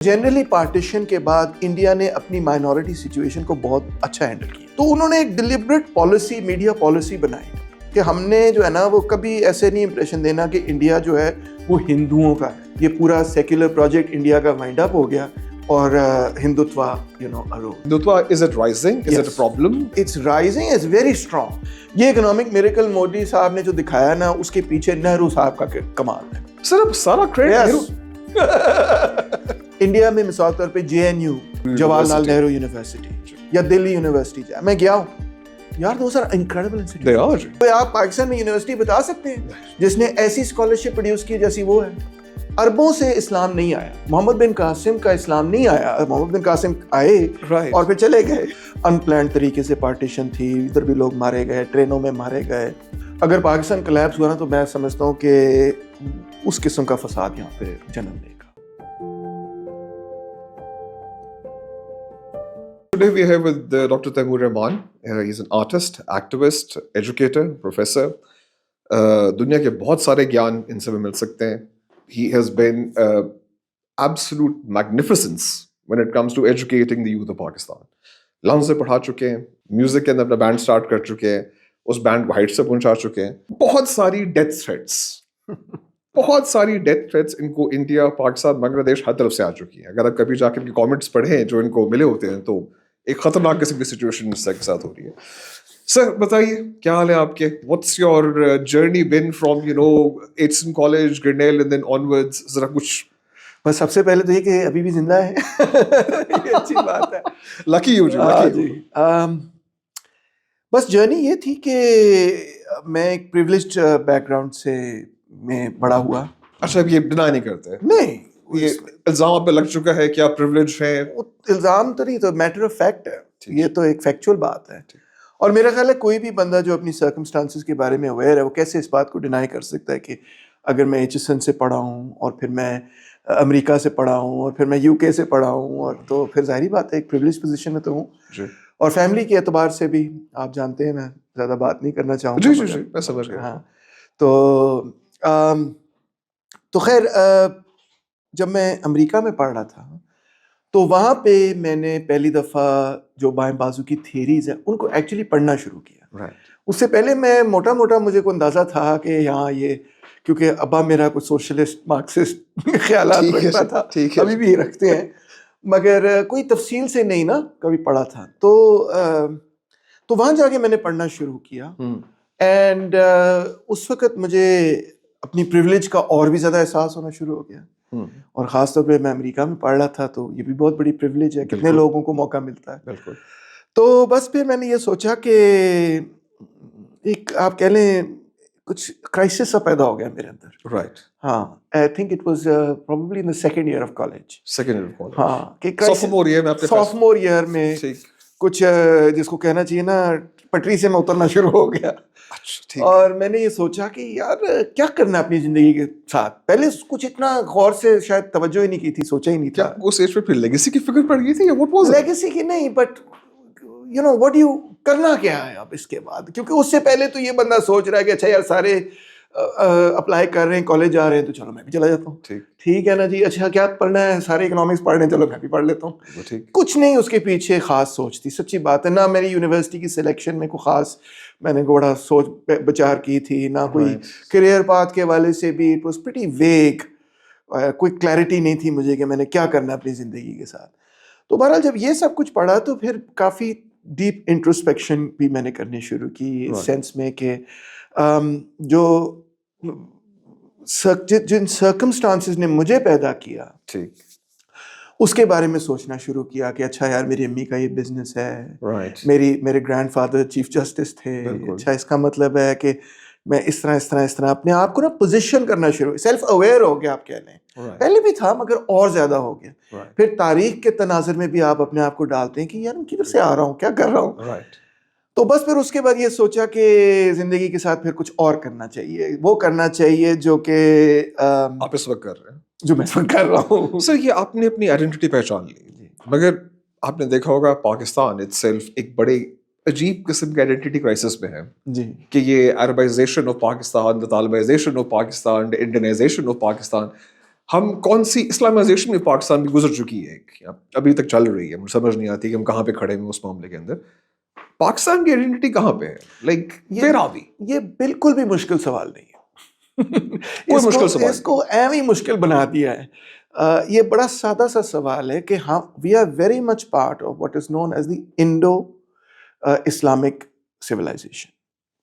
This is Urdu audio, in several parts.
جنرلی پارٹیشن کے بعد انڈیا نے اپنی مائنورٹی سچویشن کو بہت اچھا ہینڈل کیا. تو انہوں نے ایک ڈیلیبریٹ پالیسی, میڈیا پالیسی بنائی کہ ہم نے جو ہے نا وہ کبھی ایسے نہیں امپریشن دینا کہ انڈیا جو ہے وہ ہندوؤں کا ہے. یہ پورا سیکولر پروجیکٹ انڈیا کا وائنڈ اپ ہو گیا اور Hindutva Hindutva, is it rising? Is it a problem? It's rising, it's very strong. یہ اکنامک میریکل مودی صاحب نے جو دکھایا نا اس کے پیچھے نہرو صاحب کا کمال ہے. صرف سارا کریڈٹ انڈیا میں مثال طور پہ جے N you, Jawahar Lal Nehru university یا دلی یونیورسٹی جائے, میں گیا ہوں یار, دوز آر انکریڈیبل انسٹیٹیوشن. آپ پاکستان میں یونیورسٹی بتا سکتے ہیں جس نے ایسی اسکالرشپ پروڈیوس کی جیسی وہ ہے؟ عربوں سے اسلام نہیں آیا, محمد بن قاسم کا اسلام نہیں آیا. محمد بن قاسم آئے اور پھر چلے گئے. ان پلانڈ طریقے سے پارٹیشن تھی, ادھر بھی لوگ مارے گئے, ٹرینوں میں مارے گئے. اگر پاکستان کلیپس ہوا نا تو میں سمجھتا ہوں کہ اس قسم کا فساد یہاں پہ جنم لے گا. Today we are here with Dr. Taimur Rahman. He's an artist, activist, educator, professor. دنیا کے بہت سارے گیان ان سے بھی مل سکتے ہیں. He has been absolute magnificence when it comes to educating the youth of Pakistan. لفظ سے پڑھا چکے ہیں, میوزک کے اندر اپنا بینڈ سٹارٹ کر چکے ہیں, اس بینڈ کو ہائٹ سے پہنچا چکے ہیں. بہت ساری ڈیتھ تھریٹس ان کو انڈیا, پاکستان, بنگلہ دیش ہر طرف سے آ چکی ہیں. اگر آپ کبھی جا کے ان کے کامنٹس پڑھیں جو ان کو ملے ہوتے ہیں تو ایک خطرناک قسم کی سچویشن اس کے ساتھ ہو رہی ہے. سر بتائیے کیا حال ہے آپ کے؟ What's your journey been from Aitchison college, Grinnell and then onwards, ذرا کچھ. بس سب سے پہلے تو یہ کہ ابھی بھی زندہ ہے, یہ اچھی بات ہے. لکی یو جی. بس جرنی یہ تھی کہ میں ایک پریولیجڈ بیک گراؤنڈ سے میں بڑا ہوا. اچھا, اب یہ ڈینائی نہیں کرتے؟ نہیں, یہ الزام آپ پہ لگ چکا ہے کہ آپ پریولیج ہیں. الزام تو نہیں, تو میٹر آف فیکٹ ہے, یہ تو ایک فیکچوئل بات ہے. اور میرا خیال ہے کوئی بھی بندہ جو اپنی سرکمسٹانسز کے بارے میں اویئر ہے وہ کیسے اس بات کو ڈینائی کر سکتا ہے کہ اگر میں ایچ ایس این سے پڑھا ہوں اور پھر میں امریکہ سے پڑھا ہوں اور پھر میں یو کے سے پڑھا ہوں, اور تو پھر ظاہری بات ہے ایک پریولیج پوزیشن میں تو ہوں. اور فیملی کے اعتبار سے بھی آپ جانتے ہیں, میں زیادہ بات نہیں کرنا چاہوں گا. جی میں سمجھ گیا. ہاں, تو خیر جب میں امریکہ میں پڑھ رہا تھا تو وہاں پہ میں نے پہلی دفعہ جو بائیں بازو کی تھیریز ہیں ان کو ایکچولی پڑھنا شروع کیا. اس سے پہلے میں موٹا مجھے کو اندازہ تھا کہ یہاں یہ, کیونکہ ابا میرا کچھ سوشلسٹ مارکسسٹ خیالات رکھتا تھا, ابھی بھی رکھتے ہیں, مگر کوئی تفصیل سے نہیں نا کبھی پڑھا تھا. تو وہاں جا کے میں نے پڑھنا شروع کیا. اینڈ اس وقت مجھے اپنی پریولیج کا اور بھی زیادہ احساس ہونا شروع ہو گیا. اور خاص طور پہ میں امریکہ میں پڑھ رہا تھا تو یہ بھی بہت بڑی پریولیج ہے, کتنے لوگوں کو موقع ملتا ہے. بالکل. تو بس پھر میں نے یہ سوچا کہ ایک آپ کہہ لیں کچھ کرائسس سا پیدا ہو گیا میرے اندر. رائٹ. ہاں, I think it was probably in the second year of college. ہاں, کہ سافمور ایئر میں کچھ جس کو کہنا چاہیے نا پٹری سے میں اترنا شروع ہو گیا. اور میں نے یہ سوچا کہ یار کیا کرنا ہے اپنی زندگی کے ساتھ. پہلے کچھ اتنا غور سے شاید توجہ ہی نہیں کی تھی, سوچا ہی نہیں تھا. اس ایج پہ پھر لیگیسی کی فکر پڑ گئی تھی یا واٹ واز لیگیسی کی نہیں, but you know what you کرنا کیا ہے اب اس کے بعد. کیونکہ اس سے پہلے تو یہ بندہ سوچ رہا ہے کہ اچھا یار سارے اپلائی کر رہے ہیں, کالج جا رہے ہیں, تو چلو میں بھی چلا جاتا ہوں. ٹھیک ہے نا جی, اچھا کیا پڑھنا ہے, سارے اکنامکس پڑھ رہے ہیں, چلو میں بھی پڑھ لیتا ہوں. کچھ نہیں اس کے پیچھے خاص سوچ تھی, سچی بات ہے. نہ میری یونیورسٹی کی سلیکشن میں کوئی خاص میں نے بڑا سوچ بچار کی تھی, نہ کوئی کریئر پاتھ کے حوالے سے بھی اٹ واز پریٹی ویگ. کوئی کلیئرٹی نہیں تھی مجھے کہ میں نے کیا کرنا ہے اپنی زندگی کے ساتھ. تو بہرحال جب یہ سب کچھ پڑھا تو پھر کافی ڈیپ انٹروسپیکشن بھی میں نے کرنی شروع کی, اس سینس میں کہ جو جن سرکمسٹانسز نے مجھے پیدا کیا اس کے بارے میں سوچنا شروع کیا کہ اچھا یار میری امی کا یہ بزنس ہے, میرے گرینڈ فادر چیف جسٹس تھے, اچھا اس کا مطلب ہے کہ میں اس طرح اپنے آپ کو نا پوزیشن کرنا شروع, سیلف اویئر ہو گیا آپ کہہ لیں. پہلے بھی تھا مگر اور زیادہ ہو گیا. پھر تاریخ کے تناظر میں بھی آپ اپنے آپ کو ڈالتے ہیں کہ یار کدھر سے آ رہا ہوں, کیا کر رہا ہوں. تو بس پھر اس کے بعد یہ سوچا کہ زندگی کے ساتھ پھر کچھ اور کرنا چاہیے, وہ کرنا چاہیے جو کہ آپ اس وقت کر رہے ہیں, جو میں اس وقت کر رہا ہوں. سر یہ آپ نے اپنی آئیڈینٹی پہچان لی, مگر آپ نے دیکھا ہوگا پاکستان اٹ سیلف ایک بڑے عجیب قسم کے آئیڈینٹی کرائسس میں ہے. جی, کہ یہ Arabization of Pakistan, the Talibanization of Pakistan, the Indianization of Pakistan, ہم کون سی اسلامائزیشن میں پاکستان بھی گزر چکی ہے, ابھی تک چل رہی ہے, مجھے سمجھ نہیں آتی کہ ہم کہاں پہ کھڑے ہیں اس معاملے کے اندر. پاکستان کی آئیڈینٹی کہاں پہ ہے, لائک ویئر آر وی؟ یہ بالکل بھی مشکل سوال نہیں ہے. کوئی مشکل سوال اس کو ایم ہی مشکل بنا دیا ہے. یہ بڑا سادہ سا سوال ہے کہ ہم we are very much part of what is known as the Indo Islamic civilization,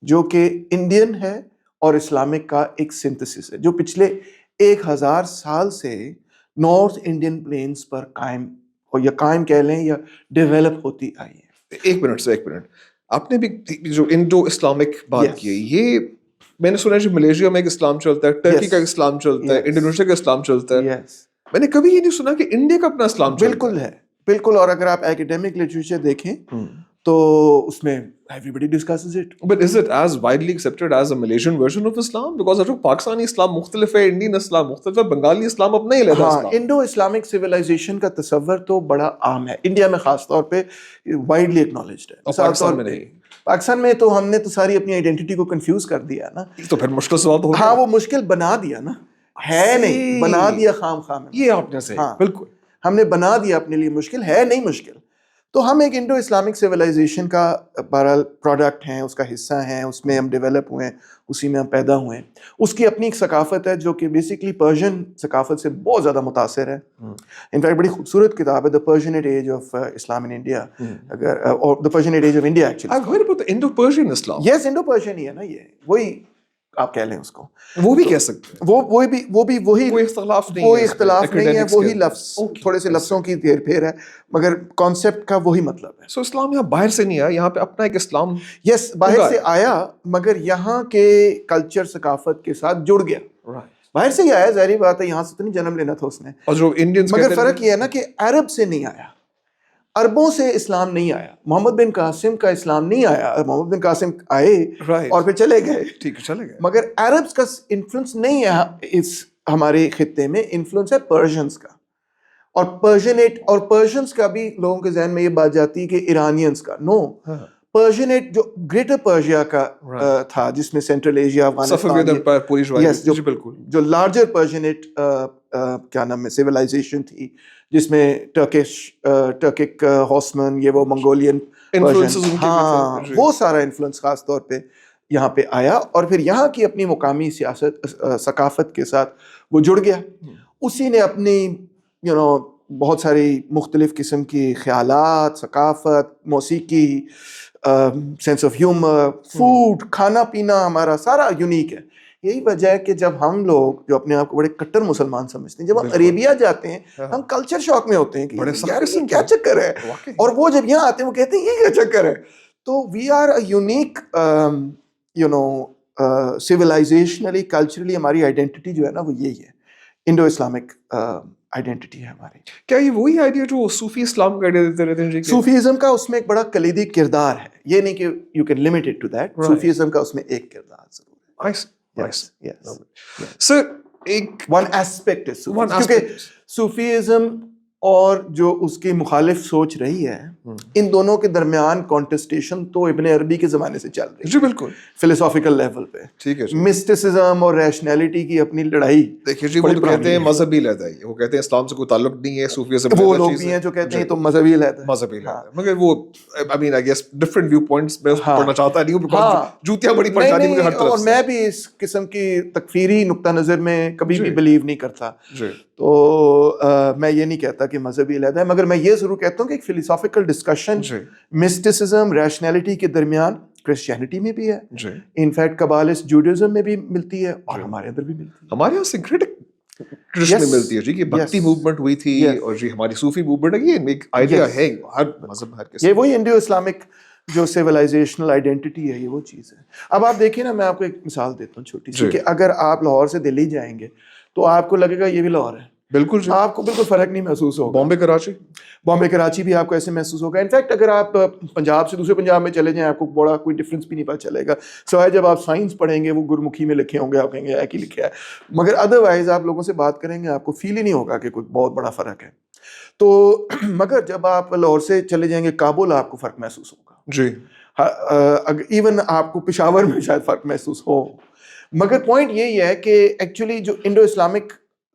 جو کہ انڈین ہے اور اسلامک کا ایک سنتھسس ہے, جو پچھلے 1000 سال سے نارتھ انڈین پلینس پر قائم, یا قائم کہہ لیں یا ڈیولپ ہوتی آئی ہے. ایک منٹ, آپ نے بھی جو انڈو اسلامک بات کی, یہ میں نے سنا ہے جو ملیشیا میں ایک اسلام چلتا ہے, ٹرکی کا اسلام چلتا ہے, انڈونیشیا کا اسلام چلتا ہے. میں نے کبھی یہ نہیں سنا کہ انڈیا کا اپنا اسلام چلتا ہے. بالکل ہے, بالکل. اور اگر آپ ایکیڈیمک لٹریچر دیکھیں تو اس میں everybody discusses it. But is it as widely accepted as a Malaysian version of Islam? Because جو پاکستانی اسلام مختلف ہے, انڈین اسلام مختلف ہے, بنگالی اسلام اپنا ہی لیتا ہے اسلام. انڈو اسلامک سویلائزیشن کا تصور تو بڑا عام ہے, انڈیا میں خاص طور پہ وائڈلی اکنالجڈ ہے. پاکستان میں نہیں. پاکستان میں تو ہم نے تو ساری اپنی آئیڈینٹی کو کنفیوز کر دیا نا. تو پھر مشکل سوال تو ہاں, وہ مشکل بنا دیا نا, ہے نہیں, بنا دیا خام خام. یہ آپ نے صحیح, بالکل ہم نے بنا دیا اپنے لیے مشکل, ہے نہیں مشکل. تو ہم ایک انڈو اسلامک سویلائزیشن کا بہرحال پروڈکٹ ہیں, اس کا حصہ ہیں, اس میں ہم ڈیولپ ہوئے ہیں, اسی میں ہم پیدا ہوئے ہیں. اس کی اپنی ایک ثقافت ہے جو کہ بیسکلی پرشین ثقافت سے بہت زیادہ متاثر ہے. انفیکٹ بڑی خوبصورت کتاب ہے, the Persianate age of Islam in India, اگر اور the Persianate age of India actually. I've heard about the Indo-Persian Islam. Yes, Indo Persian ہی ہے نا, یہ وہی آپ کہہ لیں اس کو, وہ بھی کہہ سکتے ہیں, وہی کوئی اختلاف نہیں ہے, کوئی اختلاف نہیں ہے, وہی لفظ, تھوڑے سے لفظوں کی ہیر پھیر ہے, مگر کانسیپٹ کا وہی مطلب ہے. سو اسلام یہاں باہر سے نہیں آیا, یہاں پہ اپنا ایک اسلام یس باہر سے آیا, مگر یہاں کے کلچر ثقافت کے ساتھ جڑ گیا. باہر سے ہی آیا, ظاہری بات ہے, یہاں سے تو نہیں جنم لینا تھا اس نے. اور جو انڈینز, مگر فرق یہ ہے نا کہ عرب سے نہیں آیا, عربوں سے اسلام نہیں آیا. محمد بن قاسم کا اسلام نہیں آیا, محمد بن قاسم آئے اور پھر چلے گئے, ٹھیک ہے چلے گئے, مگر عربز کا انفلوئنس نہیں ہے اس ہمارے خطے میں, انفلوئنس ہے پرشینز کا. اور پرشینز کا بھی لوگوں کے ذہن میں یہ بات جاتی ہے کہ ایرانینز کا. نو, پرشینیٹ جو گریٹر پرشیا کا تھا, جس میں سینٹرل ایشیا, افغانستان, جو لارجر پرشینیٹ کیا نام ہے سویلائزیشن تھی, جس میں ٹرکک ہاسمن, یہ وہ منگولین, ہاں, وہ سارا انفلوئنس خاص طور پہ یہاں پہ آیا, اور پھر یہاں کی اپنی مقامی سیاست ثقافت کے ساتھ وہ جڑ گیا. اسی نے اپنی بہت ساری مختلف قسم کی خیالات, ثقافت, موسیقی, سینس آف ہیومر, فوڈ, کھانا پینا ہمارا سارا یونیک ہے. یہی وجہ ہے کہ جب ہم لوگ جو اپنے آپ کو بڑے کٹر مسلمان سمجھتے ہیں, جب ہم عربیہ جاتے ہیں ہم کلچر شاک میں ہوتے ہیں کہ یار یہ کیا چکر ہے, اور وہ جب یہاں آتے ہیں وہ کہتے ہیں یہ کیا چکر ہے. تو we are a unique civilizationally, culturally ہماری آئیڈینٹی جو ہے نا وہ یہی ہے, انڈو اسلامک آئیڈینٹی ہے ہماری. کیا یہ وہی آئیڈیا جو صوفی اسلام کا آئیڈیا دیتے رہتے ہیں؟ صوفیزم کا اس میں ایک بڑا کلیدی کردار ہے, یہ نہیں کہ you can limit it to that. Sufism کا اس میں ایک کردار ضرور ہے. سر ایک ون ایسپیکٹ ہے کیونکہ صوفیزم اور جو اس کی مخالف سوچ رہی ہے, ان دونوں کے درمیان کانٹسٹیشن تو ابن عربی کے زمانے سے چل رہی ہے. جی بالکل, فلسافیکل لیول پہ. ٹھیک ہے, مسٹسزم اور ریشنیلٹی کی اپنی لڑائی. دیکھیے جی, وہ تو کہتے ہیں مذہبی علیحدہ ہے, وہ کہتے ہیں اسلام سے کوئی تعلق نہیں ہے, صوفیزم وہ لوگ بھی ہیں جو کہتے ہیں تو مذہبی علیحدہ, مذہبی علیحدہ, مگر وہ I mean I guess different viewpoints میں پڑھنا چاہتا نہیں ہوں, بیکاز جوتیاں بڑی پڑ جاتی مجھے ہر طرف سے. اور میں بھی اس قسم کی تکفیری نقطہ نظر میں کبھی بھی بلیو نہیں کرتا. تو میں یہ نہیں کہتا کہ مذہبی علیحدہ ہے, مگر میں یہ ضرور کہتا ہوں کہ ایک فلسافیکل ڈسکشن مسٹسزم, ریشنیلٹی کے درمیان کرسچینٹی میں بھی ہے, انفیکٹ کبالسٹ جوڈیزم میں بھی ملتی ہے, اور ہمارے اندر بھی ملتی ہے. ہمارے یہاں سنکریٹک ٹریڈیشن میں ملتی ہے جی, کہ بھکتی موومنٹ ہوئی تھی, اور جی ہماری صوفی موومنٹ ہے, یہ ایک آئیڈیا ہے ہر مذہب, ہر کسی. یہ وہی انڈو اسلامک جو سیولائزیشنل آئیڈینٹی ہے, یہ وہ چیز ہے. اب آپ دیکھیں نا, میں آپ کو ایک مثال دیتا ہوں چھوٹی سی, کہ اگر آپ لاہور سے دلی جائیں گے تو آپ کو لگے گا یہ بھی لاہور ہے. بالکل جی, آپ کو بالکل فرق نہیں محسوس ہوگا. بامبے کراچی بھی آپ کو ایسے محسوس ہوگا. انفیکٹ اگر آپ پنجاب سے دوسرے پنجاب میں چلے جائیں, آپ کو بڑا کوئی ڈفرینس بھی نہیں پتہ چلے گا, سوائے جب آپ سائنس پڑھیں گے, وہ گرمکھی میں لکھے ہوں گے, آپ کہیں گے ایک ہی لکھا ہے, مگر ادروائز آپ لوگوں سے بات کریں گے آپ کو فیل ہی نہیں ہوگا کہ کوئی بہت بڑا فرق ہے. تو مگر جب آپ لاہور سے چلے جائیں گے کابل, آپ کو فرق محسوس ہوگا جی. ایون آپ کو پشاور میں شاید فرق محسوس ہو. مگر پوائنٹ یہی ہے کہ ایکچولی جو انڈو اسلامک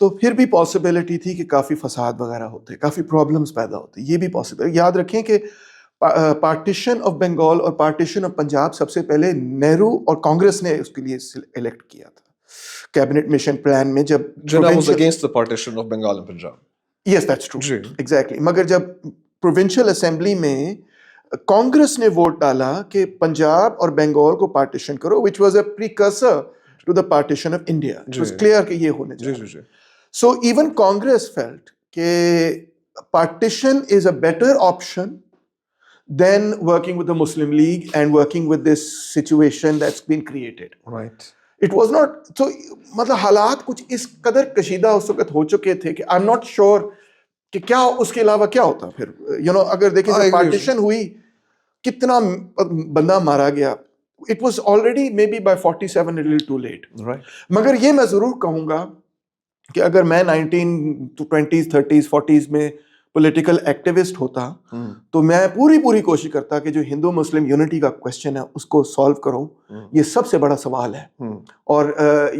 تو پھر بھی پاسبلٹی تھی کہ کافی فساد وغیرہ ہوتے, کافی پرابلمس پیدا ہوتے. یہ بھی پاسبل. یاد رکھیں کہ پارٹیشن آف بنگال اور پارٹیشن آف پنجاب سب سے پہلے نہرو اور کانگریس نے اس کے لیے الیکٹ کیا تھا کیبنٹ مشن پلان میں. جب Jinnah was against the partition of Bengal and Punjab. Yes that's true exactly. مگر جب پروونشل اسمبلی میں کانگریس نے ووٹ ڈالا کہ پنجاب اور بنگال کو پارٹیشن کرو, which was a precursor to the partition of India. It was clear کہ یہ ہونے چاہیے. سو ایون کانگریس فیلٹ کہ partition is a better option than working with the Muslim League and working with this situation that's been created. Right. It was not so, مطلب حالات کچھ اس قدر کشیدہ اس وقت ہو چکے تھے کہ آئی ایم ناٹ شیور کہ کیا اس کے علاوہ کیا ہوتا پھر. اگر دیکھیں پارٹیشن ہوئی کتنا بندہ مارا گیا. It was already maybe by 47 a little too late. مگر یہ میں ضرور کہوں گا کہ اگر میں 1920s 30s 40s میں پولیٹیکل ایکٹیوسٹ ہوتا تو میں پوری کوشش کرتا کہ جو ہندو مسلم یونٹی کا کوشچن ہے اس کو سالو کرو. یہ سب سے بڑا سوال ہے, اور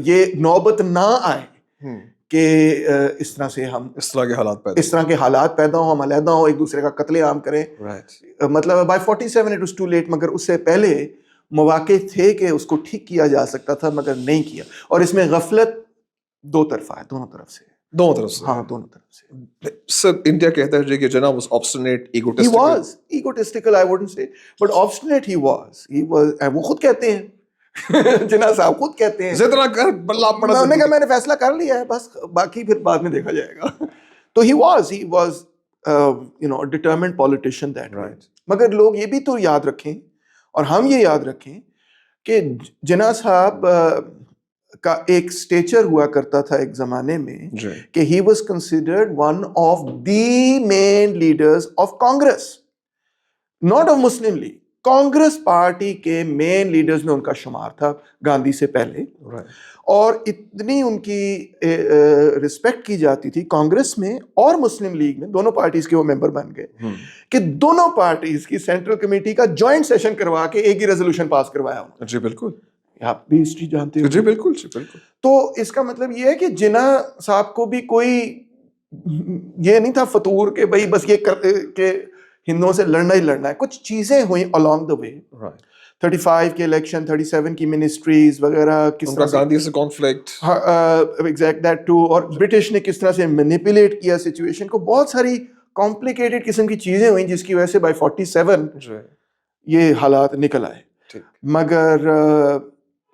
یہ نوبت نہ آئے کہ اس طرح سے ہم اس طرح کے حالات پیدا ہوں, ہم علیحدہ ہوں, ایک دوسرے کا قتل عام کریں. مطلب by 47 it was too late. مگر اس سے پہلے مواقع تھے کہ اس کو ٹھیک کیا جا سکتا تھا مگر نہیں کیا. اور اس میں غفلت دو طرفہ ہے, دونوں طرف سے. ہاں دونوں طرف سے. سر انڈیا کہتا ہے کہ جناب was obstinate, egotistical. He was egotistical, I wouldn't say, but obstinate he was. وہ خود کہتے ہیں, جناح صاحب خود کہتے ہیں زیادہ کر بلّا پڑا. میں نے فیصلہ کر لیا ہے بس, باقی پھر بعد میں دیکھا جائے گا. تو he was a determined politician that way. مگر لوگ یہ بھی تو یاد رکھیں اور ہم یہ یاد رکھیں کہ جناح صاحب کا ایک سٹیچر ہوا کرتا تھا ایک زمانے میں کہ he was considered one of the main leaders of Congress, not of Muslim League. Congress party کے مین لیڈرز میں ان کا شمار تھا گاندھی سے پہلے. اور اتنی ان کی رسپیکٹ کی جاتی تھی کانگریس میں اور مسلم لیگ میں, دونوں پارٹیز کے وہ ممبر بن گئے کہ دونوں پارٹیز کی سینٹرل کمیٹی کا جوائنٹ سیشن کروا کے ایک ہی ریزولوشن پاس کروایا انہوں نے. جی بالکل, آپ بھی ہسٹری جانتے ہو. جی بالکل بالکل. تو اس کا مطلب یہ ہے کہ جناح صاحب کو بھی کوئی یہ نہیں تھا فطور کہ بھائی بس یہ کہ ہندوؤں سے لڑنا ہی لڑنا ہے. کچھ چیزیں ہوئیں along the way. 35 کے الیکشن, 37 کی منسٹریز وغیرہ, کس طرح گاندھی سے کانفلکٹ, ایگزیکٹ دیٹ ٹو, اور برٹش نے کس طرح سے مینیپولیٹ کیا سچویشن کو. بہت ساری کمپلیکیٹڈ قسم کی چیزیں ہوئیں جس کی وجہ سے بائی 47 یہ حالات نکل آئے. مگر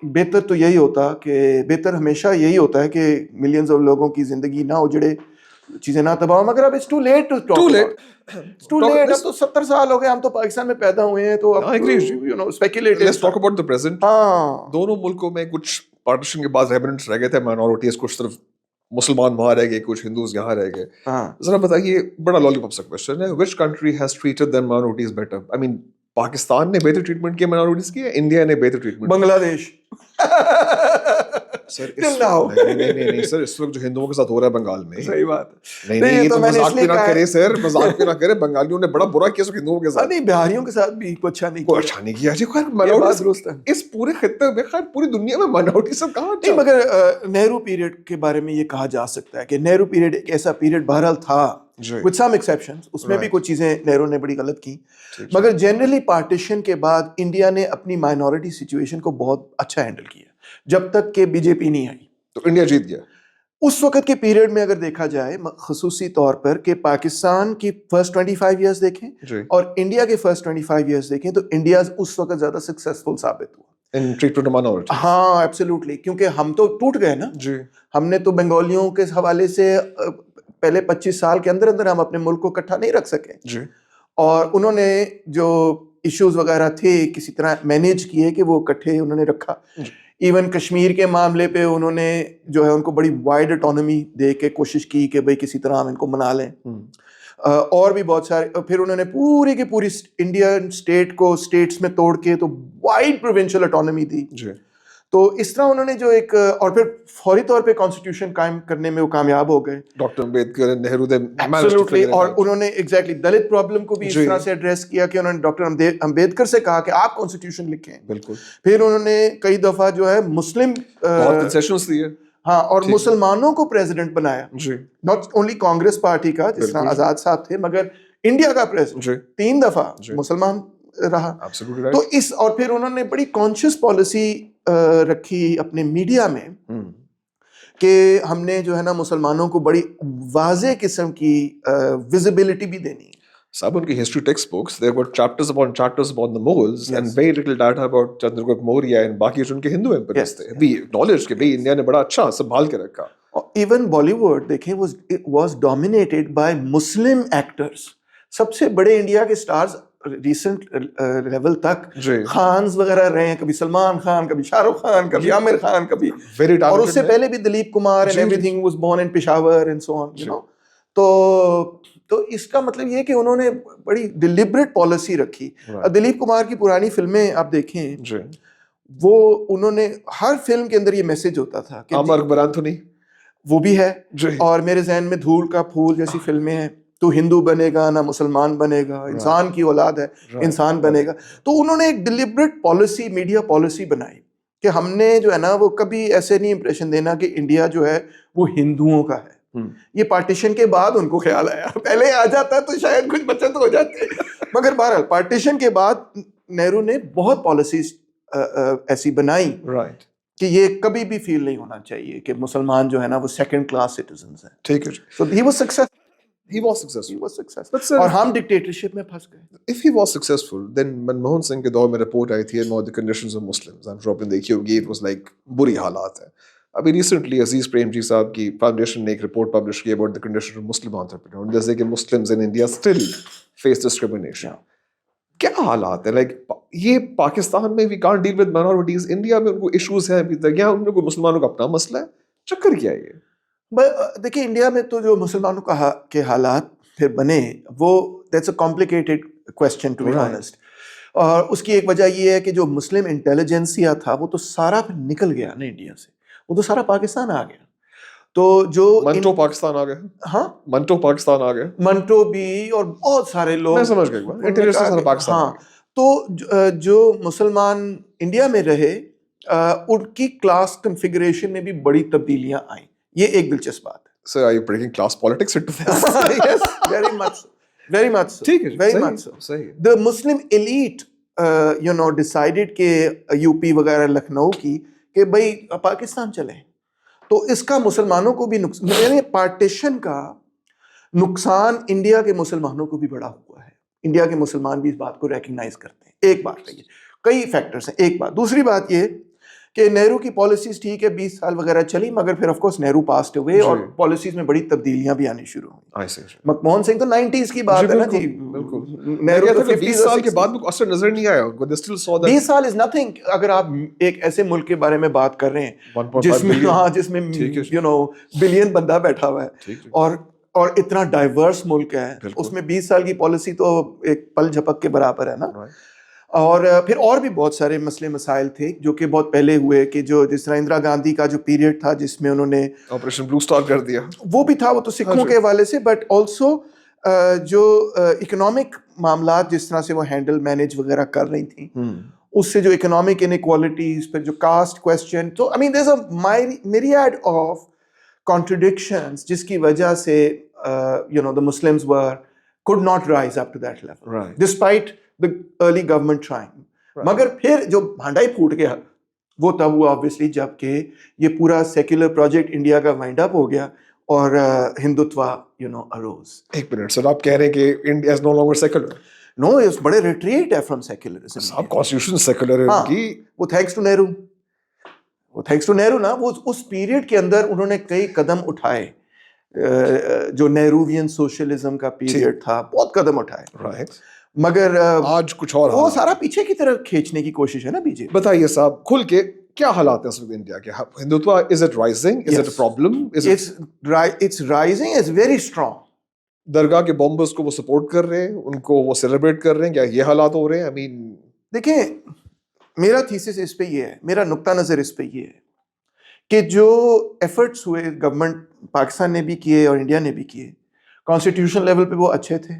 بہتر تو یہی ہوتا کہ بہتر ہمیشہ یہی ہوتا ہے کہ ملینز آف لوگوں کی زندگی نہ اجڑے, چیزیں نہ تباہ. مگر اب it's too late to talk about. It's too late. اب تو 70 سال ہو گئے, ہم تو پاکستان میں پیدا ہوئے ہیں. تو اب speculate. Let's talk about the present. دونوں ملکوں میں کچھ پارٹیشن کے بعد ریمنٹس رہ گئے تھے, مائنورٹیز, کچھ صرف مسلمان وہاں رہ گئے, کچھ ہندوز یہاں رہ گئے. ذرا بتائیے, بڑا لالی پاپ سا کوشچن ہے, which country has treated their minorities better? I mean, Pakistan نے بہتر ٹریٹمنٹ کیا مائنورٹیز کی, انڈیا نے بہتر ٹریٹمنٹ؟ بنگلہ دیش. سر نہیں سر, اس وقت جو ہندوؤں کے ساتھ ہو رہا ہے بنگال میں, صحیح بات ہے. نہیں تو مذاق بھی نہ کرے سر, مذاق بھی نہ کرے. بنگالیوں نے بڑا برا کیا ہندوؤں کے ساتھ. نہیں, بہاریوں کے ساتھ بھی کوئی اچھا نہیں کیا. جی خیر مائنورٹیز اس پورے خطے میں, خیر پوری دنیا میں مائنورٹیز سب کہاں. نہیں, مگر نہرو پیریڈ کے بارے میں یہ کہا جا سکتا ہے کہ نہرو پیریڈ ایک ایسا پیریڈ بہرحال تھا with some exceptions. اس میں بھی کچھ چیزیں نہرو نے بڑی غلط کی. مگر جنرلی پارٹیشن کے بعد انڈیا نے اپنی مائنورٹی سچویشن کو بہت اچھا ہینڈل کیا جب تک کہ بی جے پی نہیں آئی. تو انڈیا جیت گیا اس وقت کے پیریڈ میں. اگر دیکھا جائے خصوصی طور پر کہ پاکستان کی فرسٹ 25 ایئرس دیکھیں اور انڈیا کے فرسٹ 25 ایئرس دیکھیں تو انڈیا اس وقت زیادہ سکسیسفل ثابت ہوا in treatment of minorities. ہاں ایبسلیوٹلی, کیونکہ ہم تو ٹوٹ گئے نا. ہم نے تو بنگالیوں کے حوالے سے پہلے 25 سال کے اندر اندر ہم اپنے ملک کو اکٹھا نہیں رکھ سکے, اور انہوں نے جو ایشوز وغیرہ تھے کسی طرح مینیج کیے کہ وہ اکٹھے انہوں نے رکھا. ایون کشمیر کے معاملے پہ انہوں نے جو ہے ان کو بڑی وائڈ اٹانومی دے کے کوشش کی کہ بھائی کسی طرح ہم ان کو منا لیں. اور بھی بہت سارے, پھر انہوں نے پوری کی پوری انڈین اسٹیٹ کو اسٹیٹس میں توڑ کے تو وائڈ پروونشل اٹانومی دی. تو اس طرح انہوں نے جو ایک, اور پھر فوری طور پہ کانسٹیٹیوشن قائم کرنے میں وہ کامیاب ہو گئے. ڈاکٹر امبیڈکر, نہرو دے ایبسلیوٹلی. اور انہوں نے ایگزیکٹلی دلت پرابلم کو بھی اس طرح سے ایڈریس کیا کہ انہوں نے ڈاکٹر امبیڈکر سے کہا کہ آپ کانسٹیٹیوشن لکھیں. بالکل. پھر انہوں نے کئی دفعہ جو ہے مسلم بہت کنسیشنز دیے, ہاں اور مسلمانوں کو پریزیڈنٹ بنایا, جی ناٹ اونلی کانگریس پارٹی کا جس طرح آزاد صاحب تھے, مگر انڈیا کا پریزیڈنٹ 3 دفعہ مسلمان رہا. تو اس اور پھر انہوں نے بڑی کانشیس پالیسی رکھی اپنے میڈیا میں کہ ہم نے جو ہے نا مسلمانوں کو بڑی واضح قسم کی ویزیبلٹی بھی دینی. صاحب ان کی history text books there were chapters upon the Mughals and very little data about Chandragupta Maurya and باقی جو ان کے ہندو ایمپررز تھے. We acknowledge کہ بھئی انڈیا نے بڑا اچھا سنبھال کے رکھا. ایون بالی ووڈ دیکھیں was dominated by Muslim actors. سب سے بڑے انڈیا کے سٹارز ریسنٹ لیول تک خانز وغیرہ رہے ہیں, کبھی سلمان خان, کبھی شاہ رخ خان, کبھی عامر خان, کبھی اور اس سے پہلے بھی Dilip Kumar and everything was born in Peshawar and so on, you know. تو اس کا مطلب یہ کہ انہوں نے بڑی ڈیلیبریٹ پالیسی رکھی. دلیپ کمار کی پرانی فلمیں آپ دیکھیں, وہ انہوں نے ہر فلم کے اندر یہ میسج ہوتا تھا کہ عمر اکبر انتھونی وہ بھی ہے, اور میرے ذہن میں دھول کا پھول جیسی فلمیں ہیں, تو ہندو بنے گا نہ مسلمان بنے گا, انسان کی اولاد ہے انسان بنے گا. تو انہوں نے ایک ڈیلیبریٹ پالیسی, میڈیا پالیسی بنائی کہ ہم نے جو ہے نا وہ کبھی ایسے نہیں امپریشن دینا کہ انڈیا جو ہے وہ ہندوؤں کا ہے. یہ پارٹیشن کے بعد ان کو خیال آیا, پہلے آ جاتا تو شاید کچھ بچت ہو جاتی, مگر بہرحال پارٹیشن کے بعد نہرو نے بہت پالیسیز ایسی بنائی کہ یہ کبھی بھی فیل نہیں ہونا چاہیے کہ مسلمان جو ہے نا وہ سیکنڈ کلاس سٹیزنز ہیں. ٹھیک ہے. So he was successful. He was successful. But sir, اور ہم ڈکٹیٹرشپ میں پھنس گئے. If he was successful, then Manmohan Singh کے دور میں رپورٹ آئی تھی about the conditions of Muslims. I'm sure آپ نے دیکھی ہوگی, it was like بری حالات ہیں. ابھی ریسنٹلی عزیز پریم جی صاحب کی فاؤنڈیشن نے ایک رپورٹ پبلش کی about the condition of Muslim entrepreneurs, جیسے کہ Muslims in India still face discrimination. کیا حالات ہیں, لائک یہ پاکستان میں we can't deal with minorities, India میں ان کو ایشوز ہیں ابھی تک, یا ان کو مسلمانوں کا اپنا مسئلہ ہے, چکر کیا ہے یہ؟ دیکھیں انڈیا میں تو جو مسلمانوں کا کے حالات پھر بنے وہ that's a complicated question to be honest. اور اس کی ایک وجہ یہ ہے کہ جو مسلم انٹیلیجنسیا تھا وہ تو سارا پھر نکل گیا نا انڈیا سے, وہ تو سارا پاکستان آ گیا. تو جو منٹو پاکستان آ گئے, ہاں منٹو پاکستان آ گئے, منٹو بھی اور بہت سارے لوگ, میں سمجھ گیا. ہاں تو جو مسلمان انڈیا میں رہے ان کی کلاس کنفیگریشن میں بھی بڑی تبدیلیاں آئیں. یہ ایک دلچسپ بات ہے. So are you bringing class politics into this? Yes, very much so. Very much so. Very much so. The Muslim elite, decided کہ یوپی وغیرہ لکھنؤ کی کہ بھائی پاکستان چلیں. تو اس کا مسلمانوں کو بھی نقصان, یعنی پارٹیشن کا نقصان انڈیا کے مسلمانوں کو بھی بڑا ہوا ہے. انڈیا کے مسلمان بھی اس بات کو ریکگنائز کرتے ہیں. ایک بات ہے, کئی فیکٹرز ہیں. ایک بات. دوسری بات یہ کہ نہرو کی پالیسیز ٹھیک ہے 20 سال وغیرہ چلی, مگر پھر آف کورس نہرو پاسڈ ہوئے اور پالیسیز میں بڑی تبدیلیاں بھی آنی شروع ہوئیں. منموہن سنگھ تو 90s کی بات ہے نا جی, نہرو تو 20 سال کے بعد کو اثر نظر نہیں آیا. 20 سال از نتھنگ. اگر آپ ایک ایسے ملک کے بارے میں بات کر رہے ہیں جس میں بلین بندہ بیٹھا ہوا ہے اور اتنا ڈائیورس ملک ہے, اس میں 20 سال کی پالیسی تو ایک پل جھپک کے برابر ہے نا. اور پھر اور بھی بہت سارے مسئلے مسائل تھے جو کہ بہت پہلے ہوئے, کہ جو جس طرح اندرا گاندھی کا جو پیریڈ تھا جس میں انہوں نے آپریشن بلو اسٹار کر دیا, وہ بھی تھا, وہ تو سکھوں کے حوالے سے, بٹ آلسو جو اکنامک معاملات جس طرح سے وہ ہینڈل مینیج وغیرہ کر رہی تھیں, اس سے جو اکنامک انیکوالٹیز, پھر جو کاسٹ کویسچن, تو آئی مین دیر از اے myriad آف کانٹرڈکشنز جس کی وجہ سے the Muslims could not rise up to that level despite the early government trying. مگر پھر جو بھانڈا ہی پھوٹ گیا وہ تب ہوا obviously جب کہ یہ پورا سیکولر پروجیکٹ انڈیا کا وائنڈ اپ ہو گیا اور ہندوتوا arose. ایک منٹ سر, آپ کہہ رہے ہیں کہ India is no longer secular? No, اس بڑے ریٹریٹ ہے فرام سیکولرزم. صاحب کانسٹیٹیوشن سیکولر ہے ان کی. وہ تھینکس ٹو نہرو نا, وہ اس پیریڈ کے اندر انہوں نے کئی قدم اٹھائے. جو نہرووین سوشلزم کا پیریڈ تھا, بہت قدم اٹھائے, مگر آج کچھ اور وہ سارا پیچھے کی طرف کھینچنے کی کوشش ہے نا بی جے. بتائیے صاحب کھل کے, کیا حالات ہیں اس وقت انڈیا کے؟ Hindutva is it rising, is it a problem? It's rising, it's very strong. درگاہ کے بمبرز کو وہ سپورٹ کر رہے ہیں, ان کو وہ سیلیبریٹ کر رہے ہیں, کیا یہ حالات ہو رہے ہیں؟ آئی مین دیکھیں, میرا تھیسس اس پہ یہ ہے, میرا نقطہ نظر اس پہ یہ ہے کہ جو ایفرٹس ہوئے گورنمنٹ پاکستان نے بھی کیے اور انڈیا نے بھی کیے, کانسٹیٹیوشن لیول پہ وہ اچھے تھے,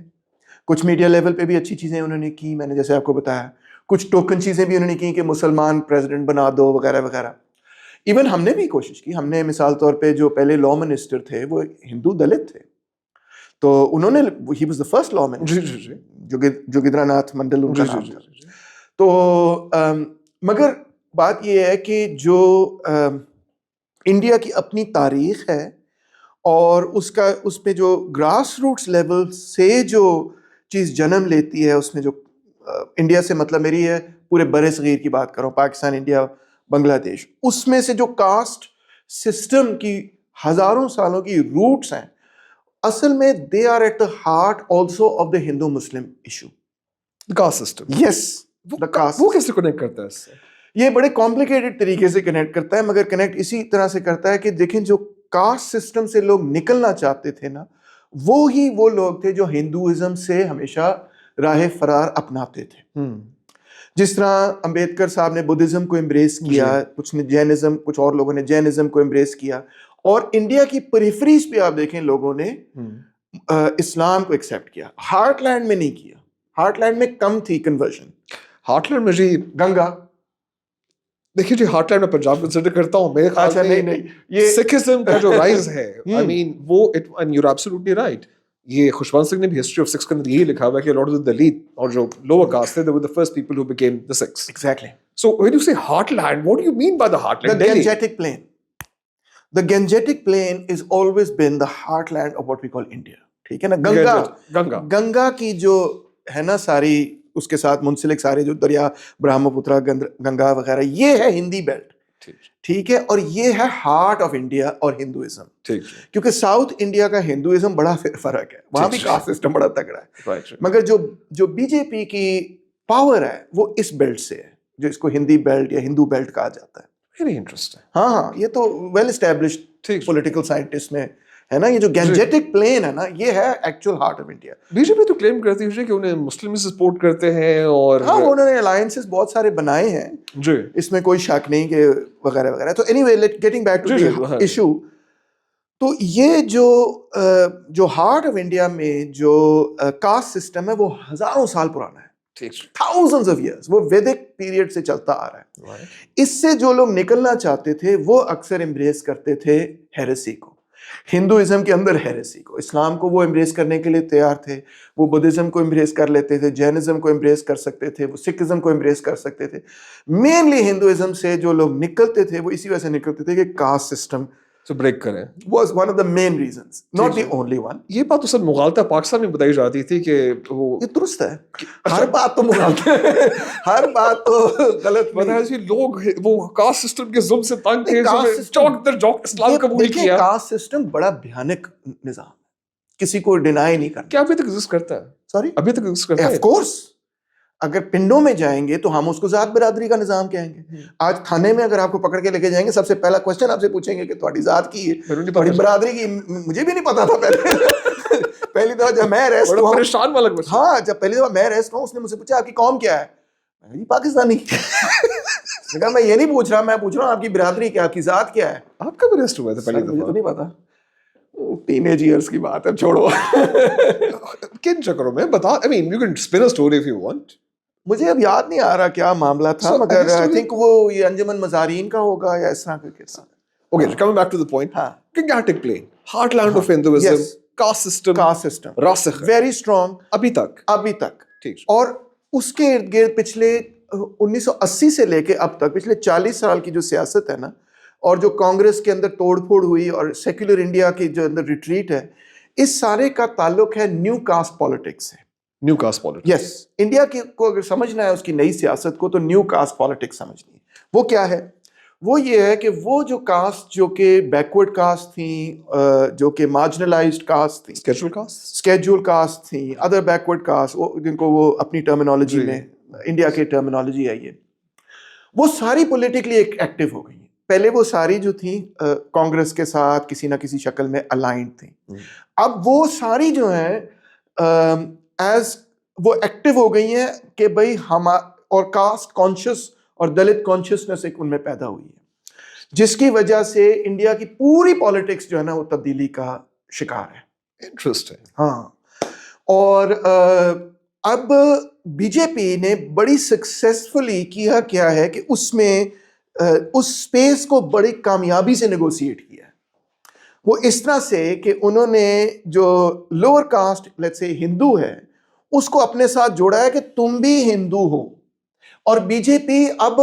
کچھ میڈیا لیول پہ بھی اچھی چیزیں انہوں نے کی, میں نے جیسے آپ کو بتایا, کچھ ٹوکن چیزیں بھی انہوں نے کی کہ مسلمان پریزیڈنٹ بنا دو وغیرہ وغیرہ. ایون ہم نے بھی کوشش کی. ہم نے مثال طور پہ جو پہلے لا منسٹر تھے وہ ہندو دلت تھے, تو انہوں نے he was the first law minister, Jogendra Nath Mandal ان کا نام تھا. تو مگر بات یہ ہے کہ جو انڈیا کی اپنی تاریخ ہے اور اس پہ جو گراس روٹس لیول سے جو چیز جنم لیتی ہے, اس میں جو انڈیا سے مطلب میری ہے پورے بر صغیر کی بات کر رہا ہوں, پاکستان, انڈیا, بنگلہ دیش, اس میں سے جو کاسٹ سسٹم کی ہزاروں سالوں کی روٹس ہیں, اصل میں they are at the heart also of the Hindu Muslim issue. Caste system, yes, وہ کیسے کنیکٹ کرتا ہے اس سے؟ یہ بڑے کمپلیکیٹڈ طریقے سے کنیکٹ کرتا ہے, مگر کنیکٹ اسی طرح سے کرتا ہے کہ دیکھیں جو کاسٹ سسٹم سے لوگ نکلنا چاہتے تھے نا, وہ لوگ تھے جو ہندوازم سے ہمیشہ راہ فرار اپناتے تھے. جس طرح امبیدکر صاحب نے بدھزم کو امبریس کیا, کچھ نے جینزم, کچھ اور لوگوں نے جینزم کو امبریس کیا, اور انڈیا کی پریفریز پہ آپ دیکھیں لوگوں نے اسلام کو ایکسیپٹ کیا. ہارٹ لینڈ میں نہیں کیا, ہارٹ لینڈ میں کم تھی کنورژن. ہارٹ لینڈ میں جی گنگا, دیکھیے جی, ہارٹ لینڈ میں پنجاب کنسیڈر کرتا ہوں. میرے خیال میں نہیں, یہ سکھزم کا جو رائز ہے, آئی مین وہ, and you are absolutely right, یہ خوشوند سنگھ نے بھی ہسٹری آف سکھس کے اندر یہی لکھا ہوا ہے کہ لاٹ آف دی دلت اور جو لوور کاسٹ تھے, they were the first people who became the Sikhs. Exactly. So when you say heartland, what do you mean by the heartland? The Gangetic Plain. The Gangetic Plain is always been the heartland of what we call India. ٹھیک ہے نا. گنگا کی جو ہے نا ساری اس کے ساتھ منسلک سارے جو دریا برہم پترا, گنگا وغیرہ, یہ ہے ہندی بیلٹ. ٹھیک ہے, اور یہ ہے ہارٹ آف انڈیا اور ہندوازم. کیونکہ ساؤتھ انڈیا کا ہندوازم بڑا فرق ہے, وہاں بھی کاسٹ سسٹم بڑا تگڑا ہے. مگر جو بی جے پی کی پاور ہے وہ اس بیلٹ سے ہے, جو اس کو ہندی بیلٹ یا ہندو بیلٹ کہا جاتا ہے. Very interesting. ہاں, یہ تو ویل اسٹیبلشڈ پولیٹیکل سائنٹسٹ میں ہے نا. یہ جو گینجیٹک پلین ہے نا, یہ ہے actual heart of India. B J P تو کلیم کرتی ہے کہ انہیں مسلم سپورٹ کرتے ہیں, اور ہاں انہوں نے الائنسز بہت سارے بنائے ہیں جی, اس میں کوئی شک نہیں کہ وغیرہ وغیرہ. تو anyway, getting back to the issue, تو یہ جو ہارٹ آف انڈیا میں جو کاسٹ سسٹم ہے وہ ہزاروں سال پرانا ہے, thousands of years, وہ ویدک پیریڈ سے چلتا آ رہا ہے. اس سے جو لوگ نکلنا چاہتے تھے وہ اکثر امبریس کرتے تھے ہیریسی کو, ہندوازم کے اندر ہیریسی کو. اسلام کو وہ امبریس کرنے کے لیے تیار تھے, وہ بدھزم کو امبریس کر لیتے تھے, جینزم کو امبریس کر سکتے تھے, وہ سکھزم کو امبریس کر سکتے تھے. مینلی ہندوازم سے جو لوگ نکلتے تھے وہ اسی وجہ سے نکلتے تھے کہ کاسٹ سسٹم سے بریک کریں, was one of the main reasons, not the only one. یہ بات تو سر مغالطہ پاکستان میں بتائی جاتی تھی کہ وہ, یہ درست ہے, ہر بات تو مغالطہ ہے, ہر بات تو غلط بتایا جی. لوگ وہ کاسٹ سسٹم کے ظلم سے تنگ تھے, چوک در چوک اسلام قبول کیا. کاسٹ سسٹم بڑا بھیانک نظام, کسی کو ڈینائی نہیں کرنا. کیا ابھی تک ایگزسٹ کرتا ہے؟ سوری, ابھی تک ایگزسٹ کرتا ہے. آف کورس, اگر پنڈوں میں جائیں گے تو ہم اس کو ذات برادری کا نظام کہیں گے. آج تھانے میں اگر آپ کو پکڑ کے لے کے جائیں گے, سب سے پہلا کوشچن آپ سے پوچھیں گے کہ تھوڑی ذات کی ہے, تھوڑی برادری کی. مجھے بھی نہیں پتا تھا پہلی دفعہ جب میں ریسٹ ہوا, پریشان والا کوشچن. ہاں, جب پہلی دفعہ میں ریسٹ ہوا, اس نے مجھ سے پوچھا آپ کی قوم کیا ہے, میں جی پاکستانی. کہا میں یہ نہیں پوچھ رہا, میں پوچھ رہا ہوں آپ کی برادری کیا, آپ کی ذات کیا ہے. آپ کب ریسٹ ہوا تھا پہلی دفعہ؟ مجھے تو نہیں پتا, ٹین ایج ایئرس کی بات ہے, چھوڑو. کن چکروں میں بتا, I mean you can spin a story if you want. مجھے اب یاد نہیں آ رہا کیا معاملہ تھا, مگر آئی تھنک وہ یہ انجمن مزارین کا ہوگا یا اس طرح کا کس. Okay, coming back to the point. Gangetic Plain, heartland of Hinduism, caste system, راسخ, very strong ابھی تک. اور اس کے ارد گرد پچھلے 1980 سے لے کے اب تک پچھلے 40 سال کی جو سیاست ہے نا, اور جو کانگریس کے اندر توڑ پھوڑ ہوئی اور سیکولر انڈیا کی جو اندر ریٹریٹ ہے, اس سارے کا تعلق ہے نیو کاسٹ پالیٹکس سے. نیو کاسٹ پالیٹکس, یس, انڈیا کی کو اگر سمجھنا ہے اس کی نئی سیاست کو, تو نیو کاسٹ پالیٹکس سمجھنی ہے. وہ کیا ہے؟ وہ یہ ہے کہ وہ جو کاسٹ جو کہ بیکورڈ کاسٹ تھیں, جو کہ مارجنلائزڈ کاسٹ تھیں, اسکیجول کاسٹ تھیں, ادر بیکورڈ کاسٹ, جن کو وہ اپنی ٹرمینالوجی میں, انڈیا کی ٹرمینالوجی ہے یہ, وہ ساری پولیٹیکلی ایکٹیو ہو گئی ہیں. پہلے وہ ساری جو تھیں کانگریس کے ساتھ کسی نہ کسی شکل میں الائنڈ تھیں. اب وہ ساری جو ہیں ایز وہ ایکٹیو ہو گئی ہیں کہ بھائی ہم, اور کاسٹ کانشیس اور دلت کانشیسنس ایک ان میں پیدا ہوئی ہے, جس کی وجہ سے انڈیا کی پوری پالیٹکس جو ہے نا وہ تبدیلی کا شکار ہے. انٹرسٹنگ. ہاں, اور اب بی جے پی نے بڑی سکسیسفلی کیا ہے کہ اس میں اس اسپیس کو بڑی کامیابی سے نیگوشیٹ کیا ہے. وہ اس طرح سے کہ انہوں نے جو لوور کاسٹ لیٹس سے ہندو ہے اس کو اپنے ساتھ جوڑا ہے کہ تم بھی ہندو ہو. اور بی جے پی اب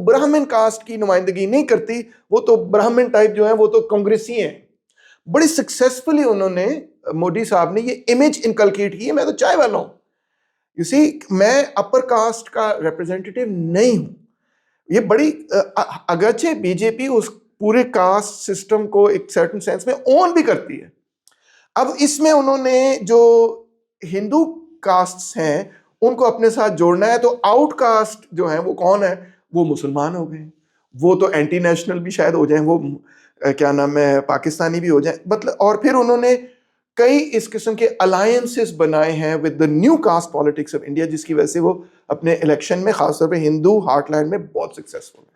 برہمن کاسٹ کی نمائندگی نہیں کرتی, وہ تو برہمن ٹائپ جو ہیں وہ تو کانگریسی ہیں. بڑی سکسیسفلی انہوں نے, مودی صاحب نے یہ امیج انکلکیٹ کی ہے. میں تو چائے والا ہوں, یو سی, میں اپر کاسٹ کا ریپرزینٹیٹیو نہیں ہوں. یہ بڑی اگرچہ بی جے پی اس پورے کاسٹ سسٹم کو ایک سرٹن سینس میں اون بھی کرتی ہے. اب اس میں انہوں نے جو ہندو کاسٹس ہیں ان کو اپنے ساتھ جوڑنا ہے, تو آؤٹ کاسٹ جو ہیں وہ کون ہے, وہ مسلمان ہو گئے, وہ تو اینٹی نیشنل بھی شاید ہو جائیں, وہ کیا نام ہے پاکستانی بھی ہو جائیں مطلب. اور پھر انہوں نے کئی اس قسم کے الائنسز بنائے ہیں with the new cost politics of India, جس کی وجہ سے وہ اپنے الیکشن میں خاص طور پہ ہندو ہارٹ لینڈ میں بہت سکسیسفل ہیں.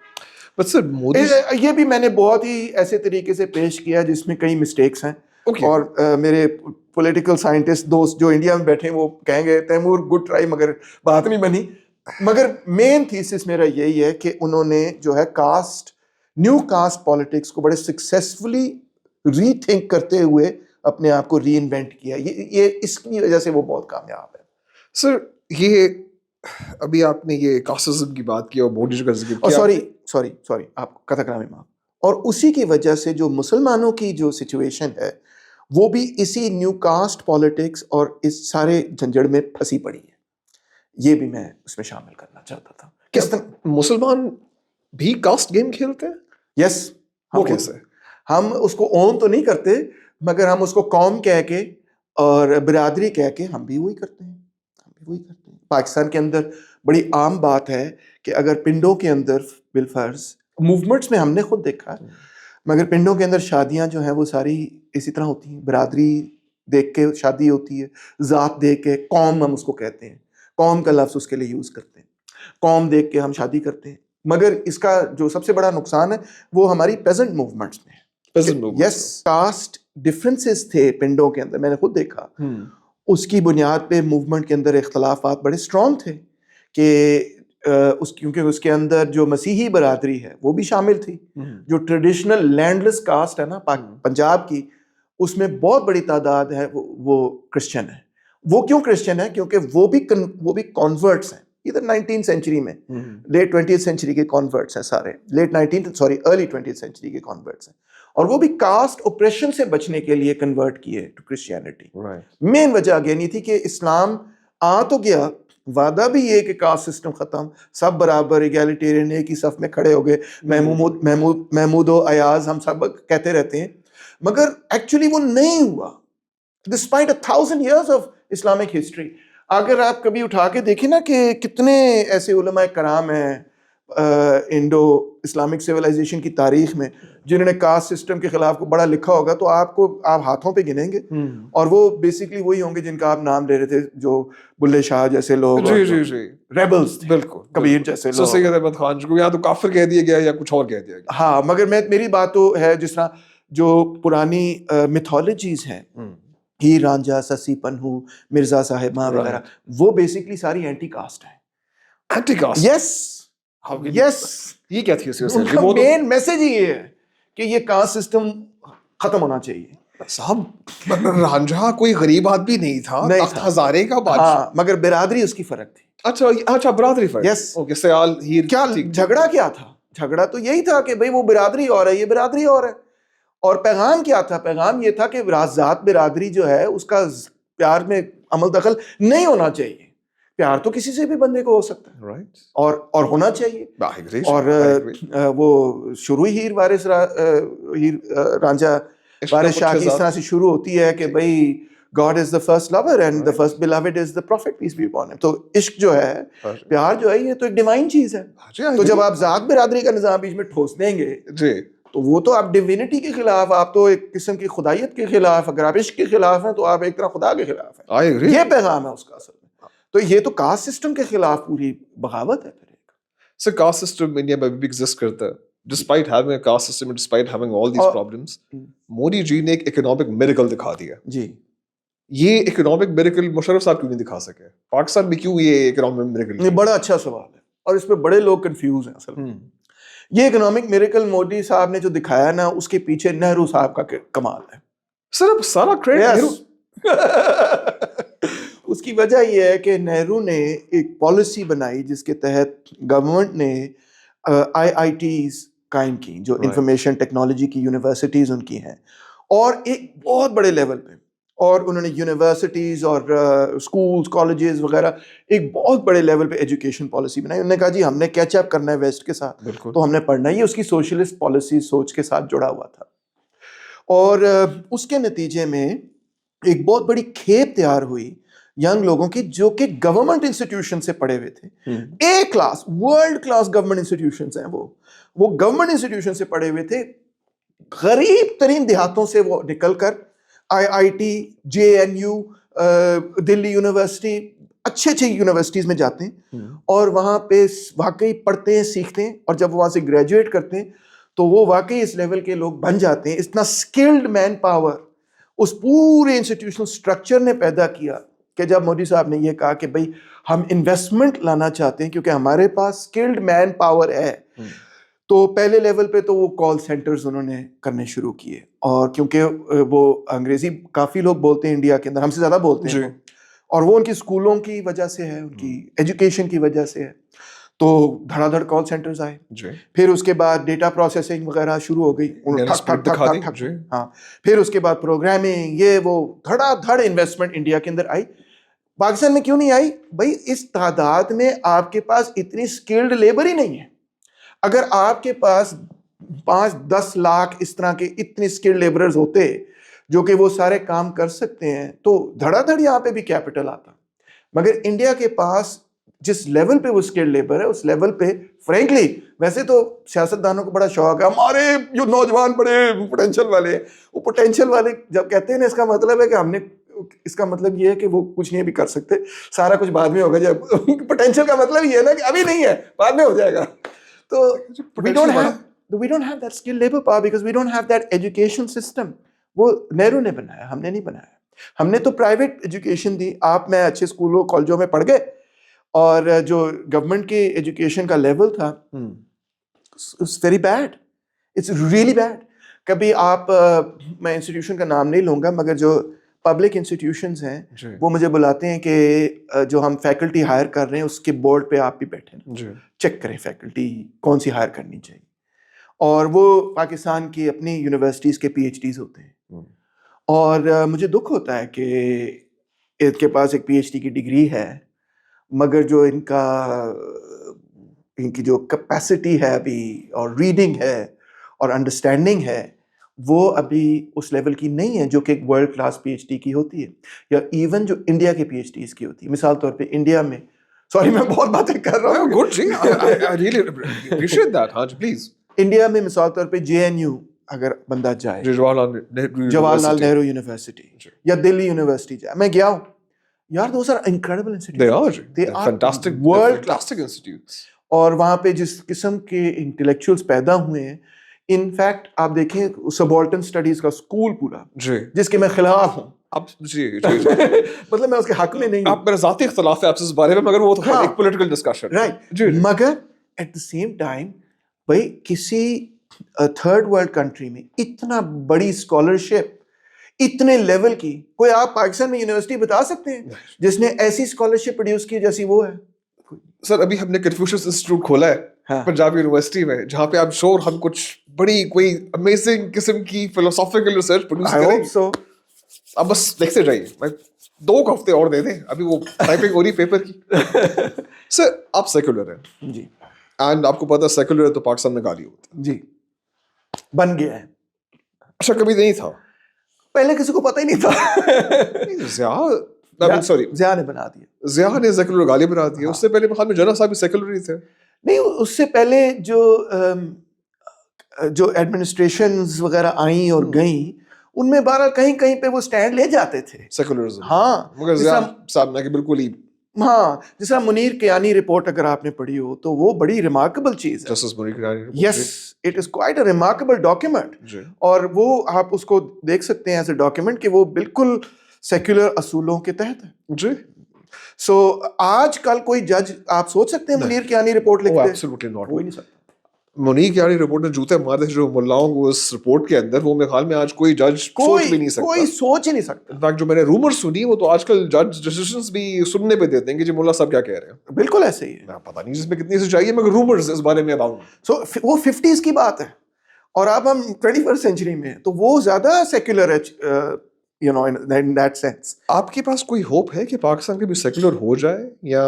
بٹ سر مودی یہ بھی میں نے بہت ہی ایسے طریقے سے پیش کیا جس میں کئی مسٹیکس ہیں. اور میرے پولیٹیکل سائنٹسٹ دوست جو انڈیا میں بیٹھے ہیں وہ کہیں گے تیمور گڈ ٹرائی, مگر بات نہیں بنی. مگر مین تھیسس میرا یہی ہے کہ انہوں نے جو ہے کاسٹ, نیو کاسٹ پالیٹکس کو بڑے سکسیسفلی ری تھنک کرتے ہوئے اپنے آپ کو ری انوینٹ کیا. یہ اس کی وجہ سے وہ بہت کامیاب ہے. سر یہ ابھی آپ نے یہ کاسٹزم کی بات کی اور مودی جو کا ذکر کیا, سوری آپ کتھکرام میں, اور اسی کی وجہ سے جو مسلمانوں کی جو سچویشن ہے وہ بھی اسی نیو کاسٹ پالیٹکس اور اس سارے جھنجھڑ میں پھنسی پڑی ہے. یہ بھی میں اس میں شامل کرنا چاہتا تھا. کس طرح مسلمان بھی کاسٹ گیم کھیلتے ہیں؟ یس. وہ کیسے؟ ہم اس کو اون تو نہیں کرتے, مگر ہم اس کو قوم کہہ کے اور برادری کہہ کے ہم بھی وہی کرتے ہیں. پاکستان کے اندر بڑی عام بات ہے کہ اگر پنڈوں کے اندر بالفرض موومنٹس میں ہم نے خود دیکھا, مگر پنڈوں کے اندر شادیاں جو ہیں وہ ساری اسی طرح ہوتی ہیں. برادری دیکھ کے شادی ہوتی ہے, ذات دیکھ کے, قوم ہم اس کو کہتے ہیں, قوم کا لفظ اس کے لیے یوز کرتے ہیں, قوم دیکھ کے ہم شادی کرتے ہیں. مگر اس کا جو سب سے بڑا نقصان ہے وہ ہماری پیزنٹ موومنٹس میں ہے. یس, کاسٹ ڈفرینسز تھے پنڈوں کے اندر, میں نے خود دیکھا. اس کی بنیاد پہ موومنٹ کے اندر اختلافات بڑے اسٹرانگ تھے کہ کیونکہ اس کے اندر جو مسیحی برادری ہے وہ بھی شامل تھی. جو ٹریڈیشنل لینڈ لیس کاسٹ ہے نا پنجاب کی, اس میں بہت بڑی تعداد ہے وہ کرسچن ہے. وہ کیوں کرسچن ہے؟ کیونکہ وہ بھی کانورٹس ہیں. ادھر 19 سینچری میں, لیٹ 20th سینچری کے کانورٹس ہیں سارے, ارلی 20th سینچری کے کانورٹس ہیں. اور وہ بھی کاسٹ اوپریشن سے بچنے کے لیے کنورٹ کیے ٹو کرسچینٹی. مین وجہ اگین یہ تھی کہ اسلام آ تو گیا, وعدہ بھی یہ کہ کاسٹ سسٹم ختم, سب برابر, ایگیلیٹیرین, ایک ہی صف میں کھڑے ہو گئے, محمود و ایاز ہم سب کہتے رہتے ہیں, مگر ایکچولی وہ نہیں ہوا despite 1000 years of Islamic history. اگر آپ کبھی اٹھا کے دیکھیں نا کہ کتنے ایسے علماء کرام ہیں انڈو اسلامک سویلائزیشن کی تاریخ میں جنہوں نے کاسٹ سسٹم کے خلاف کو بڑا لکھا ہوگا, تو آپ ہاتھوں پہ گنیں گے. اور وہ بیسکلی وہی ہوں گے جن کا آپ نام لے رہے تھے, جو بلے شاہ جیسے لوگ, ریبلز, بالکل کبیر جیسے لوگ, سید احمد خان کو یا تو کافر کہہ دیا گیا یا کچھ اور کہہ دیا گیا. ہاں, مگر میری بات تو ہے جس طرح جو پرانی میتھولوجیز ہیں, ہیر رانجھا, سسی پنہو, مرزا صاحبہ وغیرہ, وہ بیسکلی ساری اینٹی کاسٹ ہیں. Anti caste? یس. یہ کیا تھی ان کا مین میسج یہ ہے کہ یہ کاسٹ سسٹم ختم ہونا چاہیے. صاحب رانجھا کوئی غریب آدمی نہیں تھا, تخت ہزارے کا بادشاہ, مگر برادری اس کی فرق تھی. اچھا برادری فرق. یس. اوکے, سیال ہیر. کیا جھگڑا کیا تھا؟ جھگڑا تو یہی تھا کہ بھئی وہ برادری اور ہے, یہ برادری اور ہے. اور پیغام کیا تھا؟ پیغام یہ تھا کہ ذات برادری جو ہے اس کا پیار میں عمل دخل نہیں ہونا چاہیے. پیار تو کسی سے بھی بندے کو ہو سکتا ہے, اور ہونا چاہیے. اور وہ شروع ہیر وارث رانجھا وارث شاہ کی اس طرح سے شروع ہوتی ہے کہ بھئی God is the first lover and the first beloved is the prophet, peace be upon him. تو عشق جو ہے, پیار جو ہے, یہ تو ایک ڈیوائن چیز ہے. تو جب آپ ذات برادری کا نظام بیچ میں ٹھوس دیں گے تو وہ تو آپ ڈیوینٹی کے خلاف, آپ تو ایک قسم کی خدائیت کے خلاف, اگر آپ عشق کے خلاف ہیں تو آپ ایک طرح خدا کے خلاف ہیں. یہ پیغام ہے اس کا اصل میں. تو یہ تو کاسٹ سسٹم کے خلاف پوری بغاوت ہے. سر کاسٹ سسٹم انڈیا میں بھی ایگزسٹ کرتا ہے. Despite having a caste system, despite having all these problems, Modi جی نے ایک اکنامک میریکل دکھا دیا. جی, یہ اکنامک میریکل مشرف صاحب کیوں نہیں دکھا سکے؟ پاکستان میں کیوں یہ اکنامک میریکل؟ یہ بڑا اچھا سوال ہے, اور اس پہ بڑے لوگ کنفیوز ہیں اصل میں. یہ اکنامک میریکل مودی صاحب نے جو دکھایا نا, اس کے پیچھے نہرو صاحب کا کمال ہے. سر اب سارا کریڈٹ اس کی وجہ یہ ہے کہ نہرو نے ایک پالیسی بنائی جس کے تحت گورنمنٹ نے آئی ٹیز قائم کی, جو انفارمیشن ٹیکنالوجی کی یونیورسٹیز ان کی ہیں, اور ایک بہت بڑے لیول پہ, اور انہوں نے یونیورسٹیز اور اسکولز کالجز وغیرہ ایک بہت بڑے لیول پہ ایجوکیشن پالیسی بنائی. انہوں نے کہا جی ہم نے کیچ اپ کرنا ہے ویسٹ کے ساتھ, تو ہم نے پڑھنا ہے. یہ اس کی سوشلسٹ پالیسی سوچ کے ساتھ جڑا ہوا تھا, اور اس کے نتیجے میں ایک بہت بڑی کھیپ تیار ہوئی ینگ لوگوں کی جو کہ گورنمنٹ انسٹیٹیوشن سے پڑھے ہوئے تھے. A class world class government institutions ہیں, وہ گورنمنٹ انسٹیٹیوشن سے پڑھے ہوئے تھے. غریب ترین دیہاتوں سے وہ نکل کر I T, J N U, Delhi university, اچھے یونیورسٹیز میں جاتے ہیں, اور وہاں پہ واقعی پڑھتے ہیں, سیکھتے ہیں, اور جب وہاں سے گریجویٹ کرتے ہیں تو وہ واقعی اس لیول کے لوگ بن جاتے ہیں. اتنا اسکلڈ مین پاور اس پورے انسٹیٹیوشنل اسٹرکچر نے پیدا کیا کہ جب مودی صاحب نے یہ کہا کہ بھائی ہم انویسٹمنٹ لانا چاہتے ہیں کیونکہ ہمارے پاس اسکلڈ مین پاور ہے, تو پہلے لیول پہ تو وہ کال سینٹرز انہوں نے کرنے شروع کیے. اور کیونکہ وہ انگریزی کافی لوگ بولتے ہیں انڈیا کے اندر, ہم سے زیادہ بولتے ہیں, اور وہ ان کی اسکولوں کی وجہ سے ہے, ان کی ایجوکیشن کی وجہ سے ہے, تو دھڑا دھڑ کال سینٹرز آئے. پھر اس کے بعد ڈیٹا پروسیسنگ وغیرہ شروع ہو گئی, ہاں, پھر اس کے بعد پروگرامنگ, یہ وہ دھڑا دھڑ انویسٹمنٹ انڈیا کے اندر آئی. پاکستان میں کیوں نہیں آئی بھائی؟ اس تعداد میں آپ کے پاس اتنی اسکلڈ لیبر ہی نہیں ہے. اگر آپ کے پاس 5-10 لاکھ اس طرح کے اتنے اسکلڈ لیبررز ہوتے جو کہ وہ سارے کام کر سکتے ہیں تو دھڑا دھڑ یہاں پہ بھی کیپٹل آتا. مگر انڈیا کے پاس جس لیول پہ وہ اسکلڈ لیبر ہے, اس لیول پہ فرینکلی, ویسے تو سیاستدانوں کو بڑا شوق ہے, ہمارے جو نوجوان بڑے پوٹینشیل والے ہیں, وہ پوٹینشیل والے جب کہتے ہیں نا, اس کا مطلب ہے کہ ہم نے, اس کا مطلب یہ ہے کہ وہ کچھ نہیں بھی کر سکتے, سارا کچھ بعد میں ہوگا. جب پوٹینشیل کا مطلب یہ ہے نا کہ ابھی نہیں ہے, بعد میں ہو جائے گا. تو we don't have that skilled labor power because we don't have that education system. وہ نہرو نے بنایا, ہم نے نہیں بنایا. ہم نے تو پرائیویٹ ایجوکیشن دی. آپ میں اچھے اسکولوں کالجوں میں پڑھ گئے, اور جو گورنمنٹ کی ایجوکیشن کا لیول تھا it's very bad, it's really bad. کبھی آپ, میں انسٹیٹیوشن کا نام نہیں لوں گا, مگر جو پبلک انسٹیٹیوشنز ہیں وہ مجھے بلاتے ہیں کہ جو ہم فیکلٹی ہائر کر رہے ہیں اس کے بورڈ پہ آپ بھی بیٹھے, چیک کریں فیکلٹی کون سی ہائر کرنی چاہیے. اور وہ پاکستان کی اپنی یونیورسٹیز کے پی ایچ ڈیز ہوتے ہیں, اور مجھے دکھ ہوتا ہے کہ ان کے پاس ایک پی ایچ ڈی کی ڈگری ہے, مگر جو ان کی جو کیپیسٹی ہے ابھی, اور ریڈنگ ہے اور انڈرسٹینڈنگ ہے, وہ ابھی اس لیول کی نہیں ہے جو کہ ایک world class P H D کی ہوتی ہے, یا ایون جو انڈیا کے پی ایچ ڈیز کی ہوتی ہے. مثال طور پہ انڈیا میں, سوری میں بہت باتیں کر رہا ہوں, گڈ جی, I really appreciate that. ہاں جی پلیز. انڈیا میں مثال طور پہ جے این یو اگر بندہ جائے, جواہر لال نہرو یونیورسٹی یا دلی یونیورسٹی جائے, میں گیا ہوں یار, those are incredible institutes, they are fantastic, world fantastic institutes. اور وہاں پہ جس قسم کے انٹلیکچوئلس پیدا ہوئے ہیں, انفیکٹ آپ دیکھیں سبالٹن اسٹڈیز کا اسکول پورا, جس کے میں خلاف ہوں. اب جی مطلب میں اس کے حق میں نہیں ہوں, آپ میرا ذاتی اختلاف ہے آپ سے اس بارے میں, مگر وہ تو ایک پولیٹیکل ڈسکشن, رائٹ. مگر ایٹ دا سیم ٹائم بھائی کسی تھرڈ ورلڈ کنٹری میں اتنا بڑی اسکالرشپ اتنے لیول کی, کوئی آپ پاکستان میں یونیورسٹی بتا سکتے ہیں جس نے ایسی اسکالرشپ پروڈیوس کی جیسی وہ ہے؟ سر ابھی ہم نے کنفیوشس انسٹیٹیوٹ کھولا ہے پنجاب یونیورسٹی میں, جہاں پہ آپ شور ہم کچھ بڑی کوئی امیزنگ قسم کی فلسافیکل ریسرچ پروڈیوس کریں. اب بس دیکھتے جائیے, 2 ہفتے اور دے دیں, ابھی وہ ٹائپنگ ہو رہی پیپر کی. سر آپ سیکولر ہیں جی, اینڈ آپ کو پتا سیکولر ہے تو پاکستان میں گالی ہوتی جی, بن گیا ہے. اچھا کبھی نہیں تھا, پہلے کسی کو پتہ ہی نہیں تھا. ضیاء نے بنا دیا, ضیاء نے سیکولر گالی بنا دی. اس سے پہلے خیال میں جناح صاحب بھی سیکولر ہی تھے. نہیں, اس سے پہلے جو ایڈمنسٹریشنز وغیرہ آئیں اور گئیں, ان میں بہرحال کہیں کہیں پہ وہ اسٹینڈ لے جاتے تھے سیکولرزم. ہاں, مگر ضیاء صاحب نے کہ بالکل ہی, ہاں, جس طرح منیر کیانی رپورٹ اگر آپ نے پڑھی ہو تو وہ بڑی ریمارکیبل چیز ہے. Justice Munir Kayani, yes, it is quite a remarkable document, اور وہ آپ اس کو دیکھ سکتے ہیں ایز اے ڈاکیومنٹ کہ وہ بالکل سیکولر اصولوں کے تحت ہے. جی. سو آج کل کوئی جج آپ سوچ سکتے ہیں منیر کیانی رپورٹ لکھتے ہیں؟ Absolutely not. ہو ہی نہیں سکتا. منیک یاری رپورٹ نے جوتے مارے تھے جو ملاؤں کو اس رپورٹ کے اندر, وہ میرے خیال میں آج کوئی جج سوچ بھی نہیں سکتا. کوئی سوچ ہی نہیں سکتا. انفیکٹ جو میں نے رومر سنی وہ تو آج کل جج ڈیسیژنز بھی سننے پہ دیتے ہیں کہ جی ملا صاحب کیا کہہ رہے ہیں. بالکل ایسے ہی ہے. پتہ نہیں جس میں کتنی سچائی ہے, مگر رومرز اس بارے میں اباؤٹ. سو وہ 50s کی بات ہے اور اب ہم 21st سینچری میں ہیں, تو وہ زیادہ سیکولر ہے you know in that sense. آپ کے پاس کوئی ہوپ ہے کہ پاکستان کبھی سیکولر ہو جائے, یا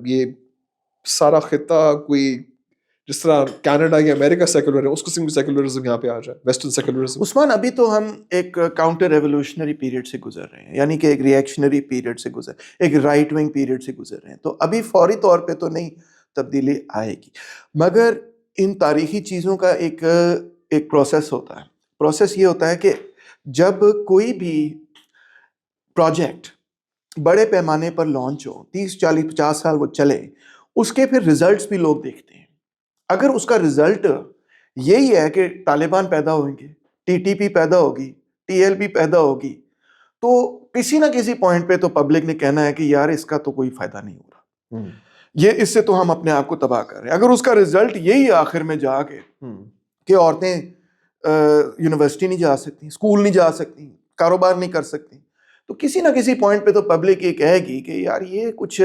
یہ سارا خطہ کوئی جس طرح کینیڈا یا امریکہ سیکولر ہے اس قسم کی سیکولرزم یہاں پہ آ جائے, ویسٹرن سیکولرزم؟ عثمان, ابھی تو ہم ایک کاؤنٹر ریولوشنری پیریڈ سے گزر رہے ہیں, یعنی کہ ایک ریئیکشنری پیریڈ سے ایک رائٹ ونگ پیریڈ سے گزر رہے ہیں. تو ابھی فوری طور پہ تو نہیں تبدیلی آئے گی, مگر ان تاریخی چیزوں کا ایک پروسیس ہوتا ہے. پروسیس یہ ہوتا ہے کہ جب کوئی بھی پروجیکٹ بڑے پیمانے پر لانچ ہو, 30 40 50 سال وہ چلے, اس کے پھر ریزلٹس بھی لوگ دیکھتے ہیں. اگر اس کا رزلٹ یہی ہے کہ طالبان پیدا ہوئیں گے, ٹی ٹی پی پیدا ہوگی, ٹی ایل پی پیدا ہوگی, تو کسی نہ کسی پوائنٹ پہ تو پبلک نے کہنا ہے کہ یار اس کا تو کوئی فائدہ نہیں ہو رہا, یہ اس سے تو ہم اپنے آپ کو تباہ کر رہے ہیں. اگر اس کا رزلٹ یہی آخر میں جا کے کہ عورتیں یونیورسٹی نہیں جا سکتی, اسکول نہیں جا سکتی, کاروبار نہیں کر سکتی, تو کسی نہ کسی پوائنٹ پہ تو پبلک یہ کہے گی کہ یار یہ کچھ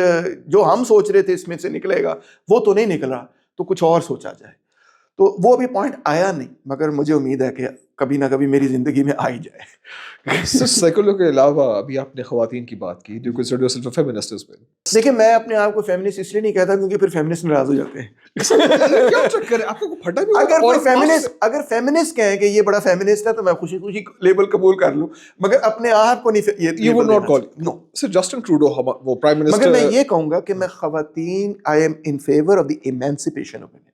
جو ہم سوچ رہے تھے اس میں سے نکلے گا وہ تو نہیں نکل رہا, تو کچھ اور سوچا جائے. تو وہ ابھی پوائنٹ آیا نہیں, مگر مجھے امید ہے کہ کبھی نہ کبھی میری زندگی میں آ ہی جائے. سیکولر کے علاوہ ابھی آپ نے خواتین کی بات کی, جو consider yourself a feminist as well. دیکھیں, میں اپنے آپ کو فیمنسٹ اس لیے نہیں کہتا کیونکہ پھر فیمنسٹ ناراض ہو جاتے ہیں. کیا چکر ہے آپ کو, پھٹا بھی اگر فیمنسٹ کہیں کہ یہ بڑا فیمنسٹ ہے تو میں خوشی خوشی لیبل قبول کر لوں, مگر اپنے آپ کو نہیں. You would not call no. So Justin Trudeau, وہ پرائم منسٹر. مگر میں یہ کہوں گا کہ میں خواتین, I am in favor of the emancipation of women.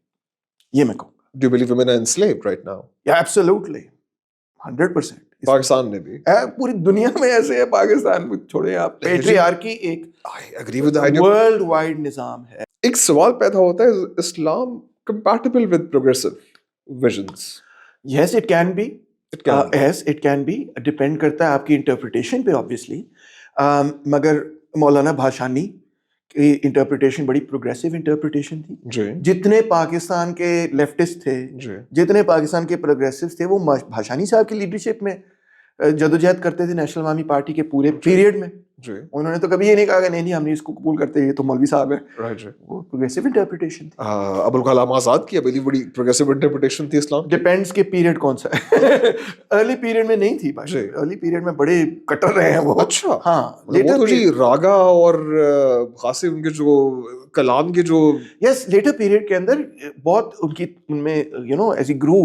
یہ میں کہوں گا. Do you believe women are enslaved right now? Yeah, absolutely. 100%. Pakistan میں بھی, پوری دنیا میں ایسے ہے, پاکستان میں چھوڑیں آپ, پیٹریارکی ایک I agree with the idea. World wide نظام ہے. ایک سوال پیدا ہوتا ہے, اسلام compatible with progressive visions? Yes, it can be. Yes, it can be. Depend کرتا ہے آپ کی انٹرپریٹیشن پہ obviously. مگر مولانا بھاشانی کی انٹرپریٹیشن بڑی پروگریسو انٹرپریٹیشن تھی. جتنے پاکستان کے لیفٹسٹ تھے, جتنے پاکستان کے پروگریسو تھے, وہ بھاشانی صاحب کی لیڈرشپ میں جدوجہد کرتے تھے نیشنل عوامی پارٹی کے پورے پیریڈ میں. انہوں نے تو کبھی یہ نہیں کہا کہ نہیں ہم نہیں اس کو قبول کرتے, یہ تو مولوی صاحب ہیں. وہ پروگریسو انٹرپریٹیشن تھی. ابوالکلام آزاد کی بڑی پروگریسو انٹرپریٹیشن تھی اسلام. ڈیپینڈس کہ پیریڈ کون سا ہے. ارلی پیریڈ میں نہیں تھی بھائی, ارلی پیریڈ میں بڑے کٹر رہے ہیں وہ. اچھا, ہاں, وہ تو جی راگا اور خاصے ان کے جو کلام کے جو یس لیٹر پیریڈ کے اندر بہت ان میں یو نو ایز ای گرو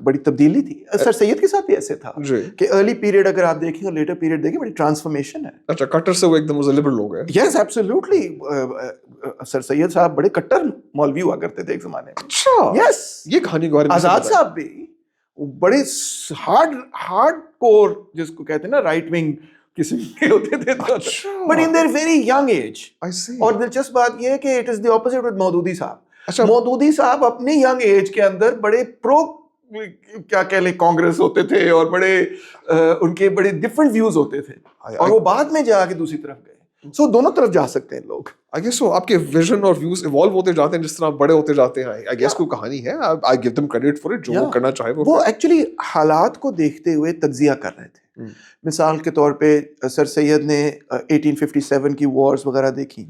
بڑی تبدیلی تھی. سر سید کے ساتھ بھی ایسے تھا کہ ارلی پیریڈ اگر آپ دیکھیں اور لیٹر پیریڈ دیکھیں, بڑی ٹرانسفارمیشن ہے. اچھا, کٹر سے وہ ایک دم لبرل ہو گئے. یس ایبسلیوٹلی. سر سید صاحب بڑے کٹر مولوی ہوا کرتے تھے ایک زمانے میں. اچھا, یس, یہ کہانی کے بارے میں. آزاد صاحب بھی بڑے ہارڈ کور جس کو کہتے ہیں نا رائٹ ونگ قسم کے ہوتے تھے, but in their very young age. اور دلچسپ بات یہ ہے کہ it is the opposite with Maududi صاحب. مودودی صاحب اپنی ینگ ایج کے اندر بڑے پرو کیا کہہ لیں کانگریس ہوتے تھے, اور بڑے ان کے بڑے ڈفرنٹ ویوز ہوتے تھے, اور وہ بعد میں جا کے دوسری طرف گئے. سو دونوں طرف جا سکتے ہیں لوگ. آئی گیس آپ کے ویژن اور ویوز ایوالو ہوتے جاتے ہیں جس طرح بڑے ہوتے جاتے ہیں. آئی گیس کوئی کہانی ہے, I gave them credit for it, جو وہ کرنا چاہے وہ ایکچولی حالات کو دیکھتے ہوئے تجزیہ کر رہے تھے. مثال کے طور پہ سر سید نے 1857 کی وارز وغیرہ دیکھی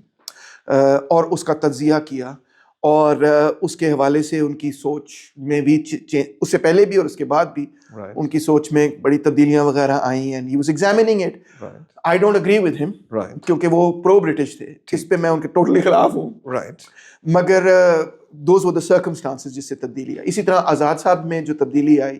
اور اس کا تجزیہ کیا, اور اس کے حوالے سے ان کی سوچ میں بھی اس سے پہلے بھی اور اس کے بعد بھی ان کی سوچ میں بڑی تبدیلیاں وغیرہ آئیں. And he was examining it. I don't agree with him, کیونکہ وہ پرو برٹش تھے, اس پہ میں ان کے ٹوٹلی خلاف ہوں. مگر دوز ور دا سرکمسٹانسز جس سے تبدیلی آئی. اسی طرح آزاد صاحب میں جو تبدیلی آئی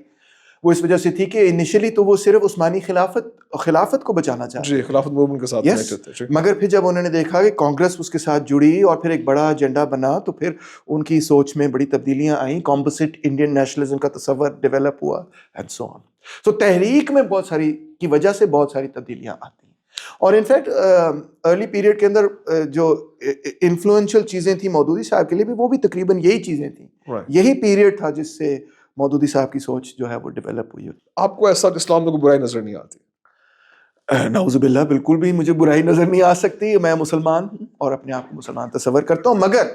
وہ اس وجہ سے تھی کہ انیشلی تو وہ صرف عثمانی خلافت کو بچانا چاہتے تھے, خلافت موومنٹ کے ساتھ. مگر پھر جب انہوں نے دیکھا کہ کانگریس اس کے ساتھ جڑی اور پھر ایک بڑا ایجنڈا بنا, تو پھر ان کی سوچ میں بڑی تبدیلیاں آئیں. کمپوزٹ انڈین نیشنلزم کا تصور ڈیولپ ہوا اینڈ سو آن. سو تحریک میں بہت ساری کی وجہ سے بہت ساری تبدیلیاں آتی ہیں. اور انفیکٹ ارلی پیریڈ کے اندر جو انفلوئنشل چیزیں تھیں مودودی صاحب کے لیے بھی, وہ بھی تقریباً یہی چیزیں تھیں. یہی پیریڈ تھا جس سے مودودی صاحب کی سوچ جو ہے وہ ڈیولپ ہوئی. آپ کو ایسا اسلام میں کوئی برائی نظر نہیں آتی؟ نعوذ باللہ, بالکل بھی مجھے برائی نظر نہیں آ سکتی. میں مسلمان ہوں اور اپنے آپ کو مسلمان تصور کرتا ہوں. مگر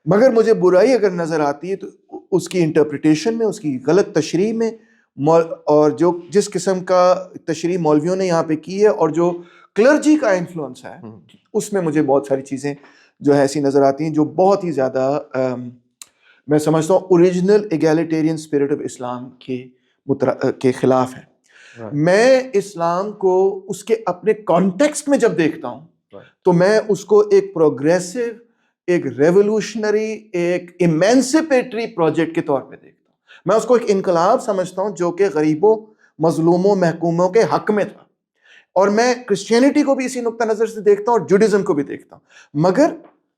مگر مجھے برائی اگر نظر آتی ہے تو اس کی انٹرپریٹیشن میں، اس کی غلط تشریح میں، اور جو جس قسم کا تشریح مولویوں نے یہاں پہ کی ہے اور جو کلرجی کا انفلوئنس ہے اس میں مجھے بہت ساری چیزیں جو ہے ایسی نظر آتی ہیں جو بہت ہی زیادہ میں سمجھتا ہوں اوریجنل ایگیلیٹیرین اسپرٹ آف اسلام کے خلاف ہے۔ میں اسلام کو اس کے اپنے کانٹیکسٹ میں جب دیکھتا ہوں تو میں اس کو ایک پروگریسو، ایک ریولوشنری، ایک ایمینسپیٹری پروجیکٹ کے طور پہ دیکھتا ہوں۔ میں اس کو ایک انقلاب سمجھتا ہوں جو کہ غریبوں، مظلوموں، محکوموں کے حق میں تھا، اور میں کرسچینٹی کو بھی اسی نقطہ نظر سے دیکھتا ہوں اور جوڈازم کو بھی دیکھتا ہوں۔ مگر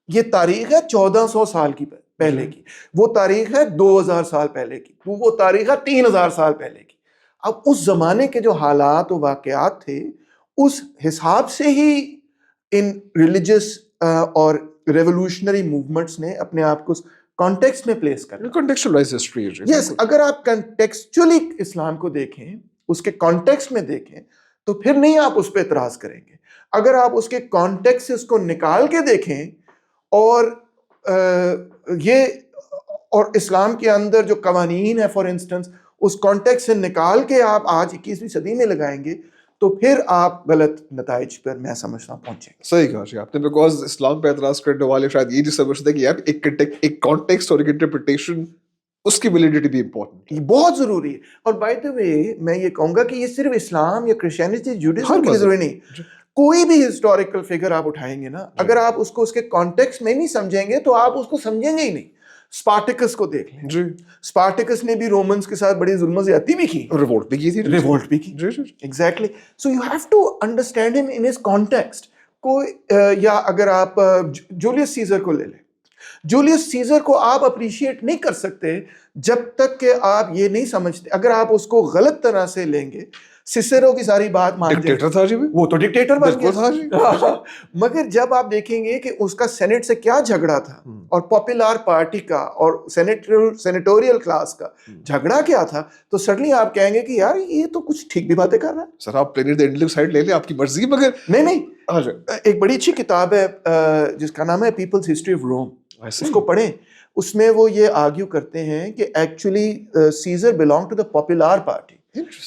یہ تاریخ ہے 1400 سال کی پہلے کی، وہ تاریخ ہے 2000 سال پہلے کی، وہ تاریخ ہے 3000 سال پہلے کی۔ اب اس زمانے کے جو حالات و واقعات تھے اس حساب سے ہی ان ریلیجس اور ریولوشنری موومنٹس نے اپنے آپ کو کانٹیکسٹ میں پلیس کرنا۔ کنٹیکسچوائز ہسٹری۔ یس، اگر آپ کنٹیکسچولی اسلام کو دیکھیں، اس کے کانٹیکسٹ میں دیکھیں، تو پھر نہیں آپ اس پہ اعتراض کریں گے۔ اگر آپ اس کے کانٹیکسٹ سے اس کو نکال کے دیکھیں اور اسلام کے اندر جو قوانین ہے فار انسٹنس اس کانٹیکسٹ سے نکال کے آپ آج 21ویں صدی میں لگائیں گے تو پھر آپ غلط نتائج پر میں سمجھتا ہوں پہنچیں گے۔ صحیح کہا جی آپ نے، بیکاز اسلام پہ اعتراض کرنے والے شاید یہ نہیں سمجھتے کہ یار ایک کانٹیکسٹ اور ایک انٹرپریٹیشن، اس کی ویلیڈیٹی بھی امپورٹنٹ ہے، یہ بہت ضروری ہے۔ اور بائی دا وے میں یہ کہوں گا کہ یہ صرف اسلام یا کرسچینٹی، جوڈازم کے لیے ضروری نہیں، کوئی بھی ہسٹوریکل فگر آپ اٹھائیں گے نا، اگر آپ اس کو اس کے کانٹیکسٹ میں نہیں سمجھیں گے تو آپ اس کو سمجھیں گے ہی نہیں۔ اسپارٹیکس کو دیکھ لیں، اسپارٹیکس نے بھی رومنس کے ساتھ بڑی ظلم و زیادتی بھی کی، ریوولٹ بھی کی تھی، ریوولٹ بھی کی، exactly. So you have to understand ہم ان ہز کانٹیکسٹ۔ یا اگر آپ جولیس سیزر کو لے لیں، جولیس سیزر کو آپ اپریشیٹ نہیں کر سکتے جب تک کہ آپ یہ نہیں سمجھتے، اگر آپ اس کو غلط طرح سے لیں گے، سیسرو کی ساری بات مان جائیں، ڈکٹیٹر تھا جی، وہ تو ڈکٹیٹر بن بالکل تھا جی۔ گیا۔ مگر جب آپ دیکھیں گے کہ اس کا سینٹ سے کیا جھگڑا تھا اور پاپولر پارٹی کا اور سینیٹوریل کلاس کا جھگڑا کیا تھا، تو سڈنلی آپ کہیں گے کہ یار یہ تو کچھ ٹھیک بھی باتیں کر رہا ہے۔ سر آپ پلینٹ اینڈلک سائڈ لے لیں، آپ کی مرضی، مگر نہیں، ایک بڑی اچھی کتاب ہے جس کا نام ہے پیپلز ہسٹری آف روم، اس کو پڑھیں۔ اس میں وہ یہ آرگیو کرتے ہیں کہ actually Caesar belong to the popular party,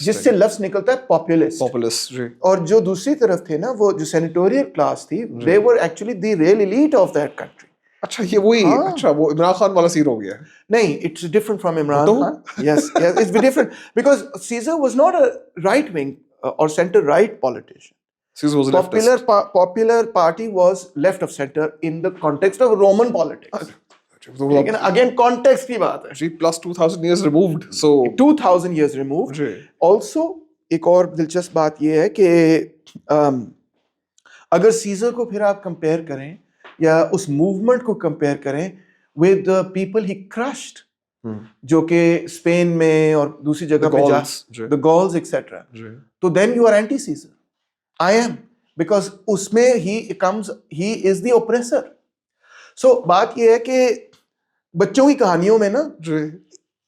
جس سے لفظ نکلتا ہے پاپولسٹ، اور جو دوسری طرف تھے نا، وہ جو سینیٹوریل کلاس تھی، they were actually the real elite of that country۔ اچھا یہ وہی، اچھا وہ عمران خان والا سین ہو گیا ہے؟ نہیں، it's different from Imran Khan. Yes, it's different because Caesar was not a right wing or center right politician. Caesar was leftist. Popular party was left of center in the context of Roman politics. لیکن اگین کانٹیکسٹ کی بات ہے جی، plus 2000 years removed, so 2000 years removed. Also ایک اور دلچسپ بات یہ ہے کہ اگر سیزر کو پھر آپ کمپیئر کریں یا اس موومنٹ کو کمپیئر کریں with the people he crushed، جو کہ اسپین میں اور دوسری جگہ پہ the Gauls etc، تو then you are anti Caesar. I am, because اس میں he is the oppressor. So بات یہ ہے کہ بچوں کی کہانیوں میں نا